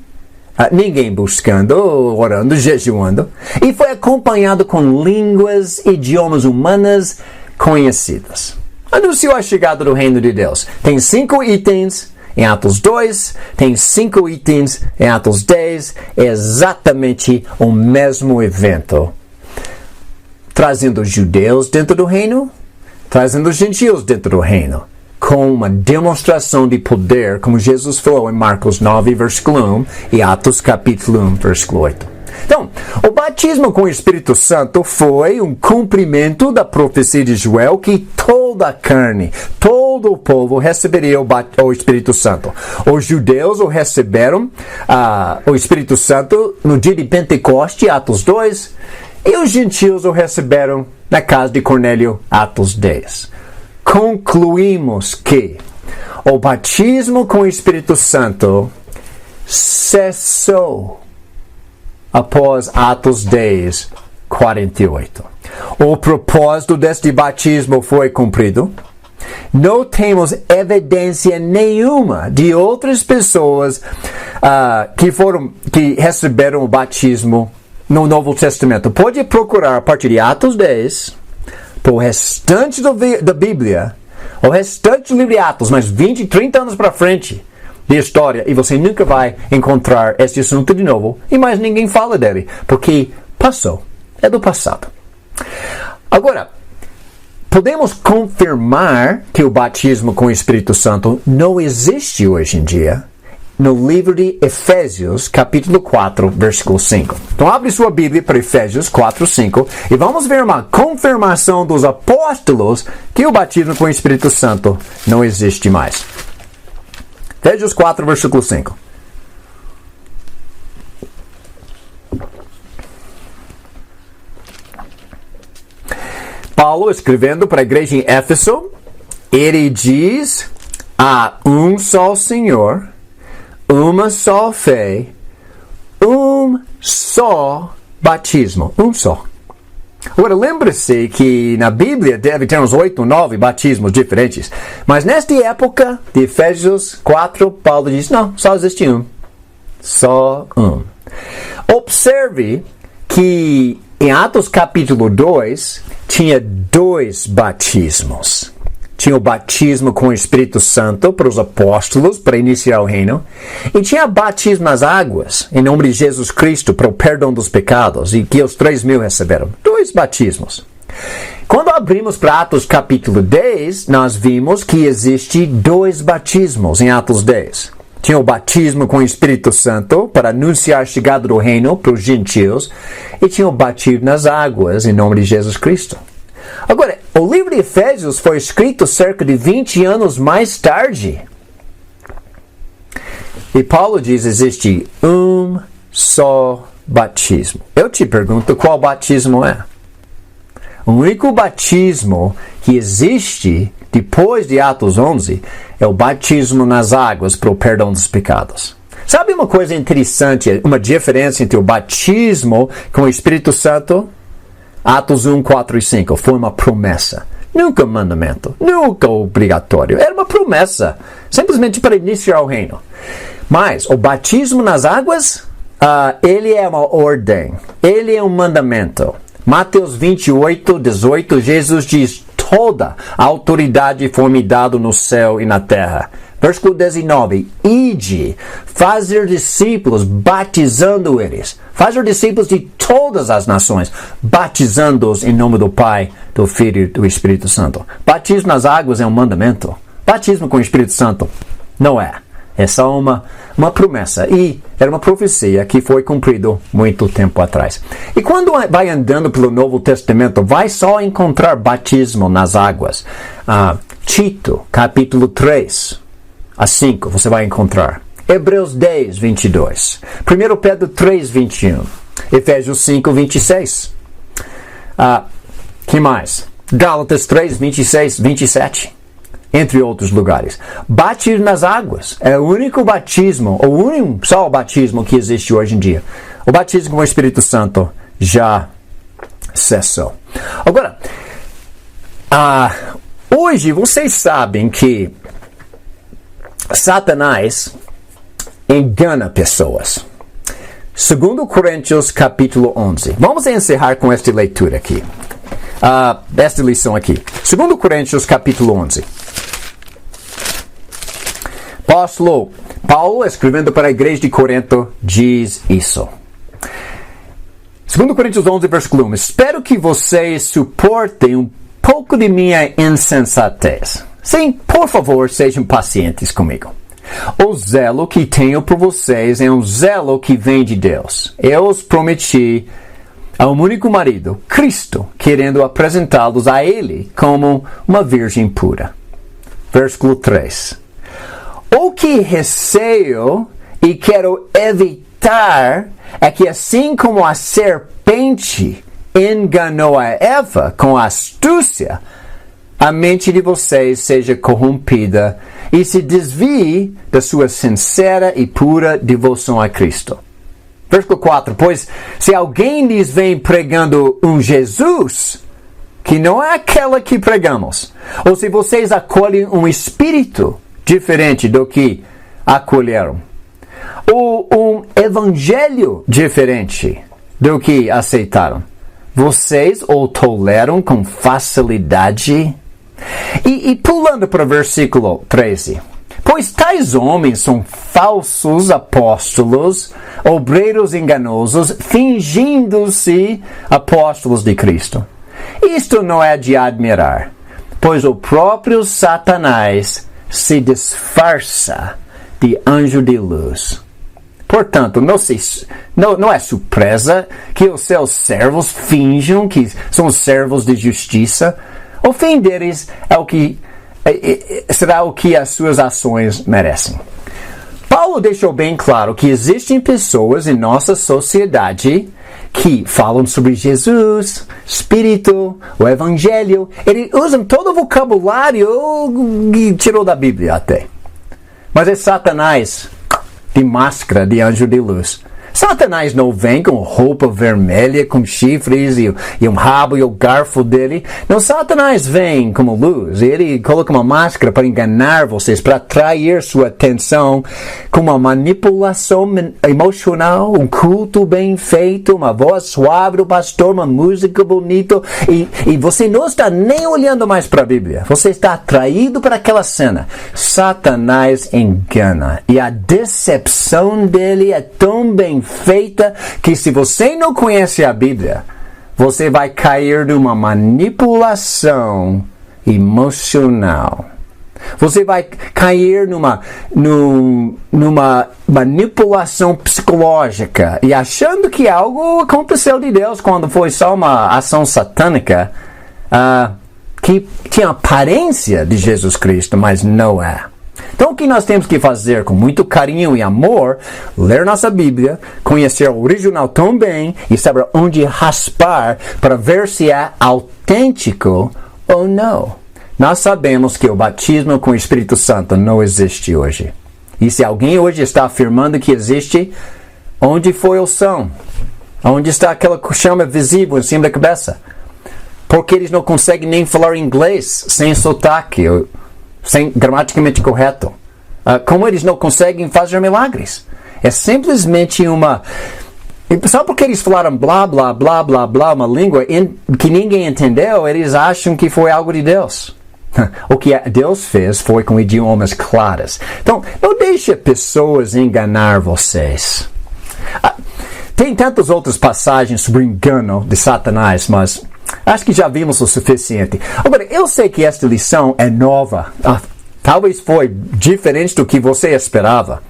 ninguém buscando, orando, jejuando. E foi acompanhado com línguas, idiomas humanas conhecidas. Anunciou a chegada do reino de Deus. Tem 5 itens em Atos 2, tem 5 itens em Atos 10. É exatamente o mesmo evento. Trazendo os judeus dentro do reino, trazendo os gentios dentro do reino, com uma demonstração de poder, como Jesus falou em Marcos 9, versículo 1, e Atos capítulo 1, versículo 8. Então, o batismo com o Espírito Santo foi um cumprimento da profecia de Joel que toda a carne, todo o povo receberia o Espírito Santo. Os judeus o receberam, o Espírito Santo, no dia de Pentecoste, Atos 2, e os gentios o receberam na casa de Cornélio, Atos 10. Concluímos que o batismo com o Espírito Santo cessou após Atos 10, 48. O propósito deste batismo foi cumprido. Não temos evidência nenhuma de outras pessoas que receberam o batismo no Novo Testamento. Pode procurar a partir de Atos 10, para o restante da Bíblia, o restante do livro de Atos, mais 20, 30 anos para frente de história, e você nunca vai encontrar esse assunto de novo, e mais ninguém fala dele, porque passou, é do passado. Agora, podemos confirmar que o batismo com o Espírito Santo não existe hoje em dia no livro de Efésios, capítulo 4, versículo 5. Então, abre sua Bíblia para Efésios 4, 5 e vamos ver uma confirmação dos apóstolos que o batismo com o Espírito Santo não existe mais. Efésios 4, versículo 5. Paulo, escrevendo para a igreja em Éfeso, ele diz: há um só Senhor, uma só fé, um só batismo. Um só. Agora, lembre-se que na Bíblia deve ter uns 8 ou 9 batismos diferentes. Mas nesta época de Efésios 4, Paulo diz: não, só existe um. Só um. Observe que em Atos capítulo 2, tinha 2 batismos. Tinha o batismo com o Espírito Santo para os apóstolos, para iniciar o reino. E tinha batismo nas águas, em nome de Jesus Cristo, para o perdão dos pecados, e que os 3.000 receberam. 2 batismos. Quando abrimos para Atos capítulo 10, nós vimos que existe 2 batismos em Atos 10. Tinha o batismo com o Espírito Santo para anunciar a chegada do reino para os gentios, e tinha o batismo nas águas, em nome de Jesus Cristo. Agora, o livro de Efésios foi escrito cerca de 20 anos mais tarde. E Paulo diz: existe um só batismo. Eu te pergunto, qual batismo é? O único batismo que existe depois de Atos 11 é o batismo nas águas para o perdão dos pecados. Sabe uma coisa interessante, uma diferença entre o batismo com o Espírito Santo? Atos 1, 4 e 5 foi uma promessa. Nunca um mandamento, nunca obrigatório. Era uma promessa, simplesmente para iniciar o reino. Mas o batismo nas águas, ele é uma ordem, ele é um mandamento. Mateus 28, 18, Jesus diz: toda a autoridade foi me dada no céu e na terra. Versículo 19, ide, fazer discípulos, batizando eles. Fazer discípulos de todas as nações, batizando-os em nome do Pai, do Filho e do Espírito Santo. Batismo nas águas é um mandamento. Batismo com o Espírito Santo não é. É só uma promessa. E era uma profecia que foi cumprida muito tempo atrás. E quando vai andando pelo Novo Testamento, vai só encontrar batismo nas águas. Tito, capítulo 3. A 5, você vai encontrar. Hebreus 10, 22. 1 Pedro 3, 21. Efésios 5, 26. Que mais? Gálatas 3, 26, 27. Entre outros lugares. Batismo nas águas é o único batismo, só o batismo que existe hoje em dia. O batismo com o Espírito Santo já cessou. Agora, hoje vocês sabem que Satanás engana pessoas. 2 Coríntios capítulo 11. Vamos encerrar com esta leitura aqui. Esta lição aqui. 2 Coríntios capítulo 11. Paulo, escrevendo para a igreja de Corinto, diz isso. 2 Coríntios 11, versículo 1. Espero que vocês suportem um pouco de minha insensatez. Sim, por favor, sejam pacientes comigo. O zelo que tenho por vocês é um zelo que vem de Deus. Eu os prometi a um único marido, Cristo, querendo apresentá-los a Ele como uma virgem pura. Versículo 3. O que receio e quero evitar é que, assim como a serpente enganou a Eva com astúcia, a mente de vocês seja corrompida e se desvie da sua sincera e pura devoção a Cristo. Versículo 4. Pois se alguém lhes vem pregando um Jesus que não é aquela que pregamos, ou se vocês acolhem um espírito diferente do que acolheram, ou um evangelho diferente do que aceitaram, vocês o toleram com facilidade? E pulando para o versículo 13. Pois tais homens são falsos apóstolos, obreiros enganosos, fingindo-se apóstolos de Cristo. Isto não é de admirar, pois o próprio Satanás se disfarça de anjo de luz. Portanto, não é surpresa que os seus servos finjam que são servos de justiça. O fim deles será o que as suas ações merecem. Paulo deixou bem claro que existem pessoas em nossa sociedade que falam sobre Jesus, Espírito, o Evangelho. Eles usam todo o vocabulário que tirou da Bíblia até. Mas é Satanás de máscara de anjo de luz. Satanás não vem com roupa vermelha, com chifres e um rabo e o garfo dele. Não, Satanás vem como luz. Ele coloca uma máscara para enganar vocês, para atrair sua atenção com uma manipulação emocional, um culto bem feito, uma voz suave do pastor, uma música bonita. E você não está nem olhando mais para a Bíblia. Você está atraído para aquela cena. Satanás engana. E a decepção dele é tão bem feita que se você não conhece a Bíblia, você vai cair numa manipulação emocional. Você vai cair numa manipulação psicológica e achando que algo aconteceu de Deus quando foi só uma ação satânica que tinha aparência de Jesus Cristo, mas não é. Então, o que nós temos que fazer com muito carinho e amor, ler nossa Bíblia, conhecer o original tão bem e saber onde raspar para ver se é autêntico ou não. Nós sabemos que o batismo com o Espírito Santo não existe hoje. E se alguém hoje está afirmando que existe, onde foi o som? Onde está aquela chama visível em cima da cabeça? Porque eles não conseguem nem falar inglês sem sotaque, sem gramaticamente correto. Como eles não conseguem fazer milagres? É simplesmente só porque eles falaram blá, blá, blá, blá, blá, uma língua que ninguém entendeu, eles acham que foi algo de Deus. O que Deus fez foi com idiomas claros. Então, não deixe pessoas enganar vocês. Tem tantas outras passagens sobre o engano de Satanás, mas acho que já vimos o suficiente. Agora, eu sei que esta lição é nova. Talvez foi diferente do que você esperava.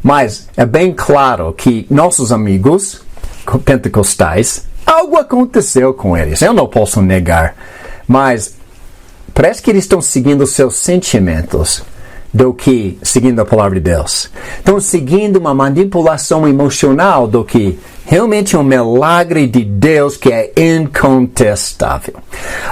Mas é bem claro que nossos amigos pentecostais, algo aconteceu com eles. Eu não posso negar. Mas parece que eles estão seguindo seus sentimentos do que seguindo a palavra de Deus. Estão seguindo uma manipulação emocional do que realmente um milagre de Deus que é incontestável.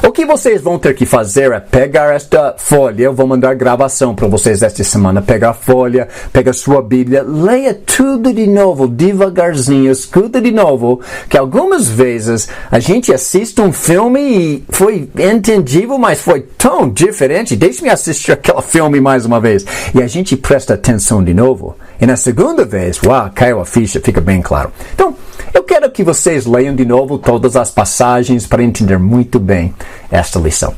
O que vocês vão ter que fazer é pegar esta folha, eu vou mandar gravação para vocês esta semana, pegar a folha, pegar sua Bíblia, leia tudo de novo, devagarzinho, escuta de novo, que algumas vezes a gente assiste um filme e foi entendível, mas foi tão diferente, deixe-me assistir aquele filme mais uma vez, e a gente presta atenção de novo, e na segunda vez, caiu a ficha, fica bem claro. Então, eu quero que vocês leiam de novo todas as passagens para entender muito bem esta lição.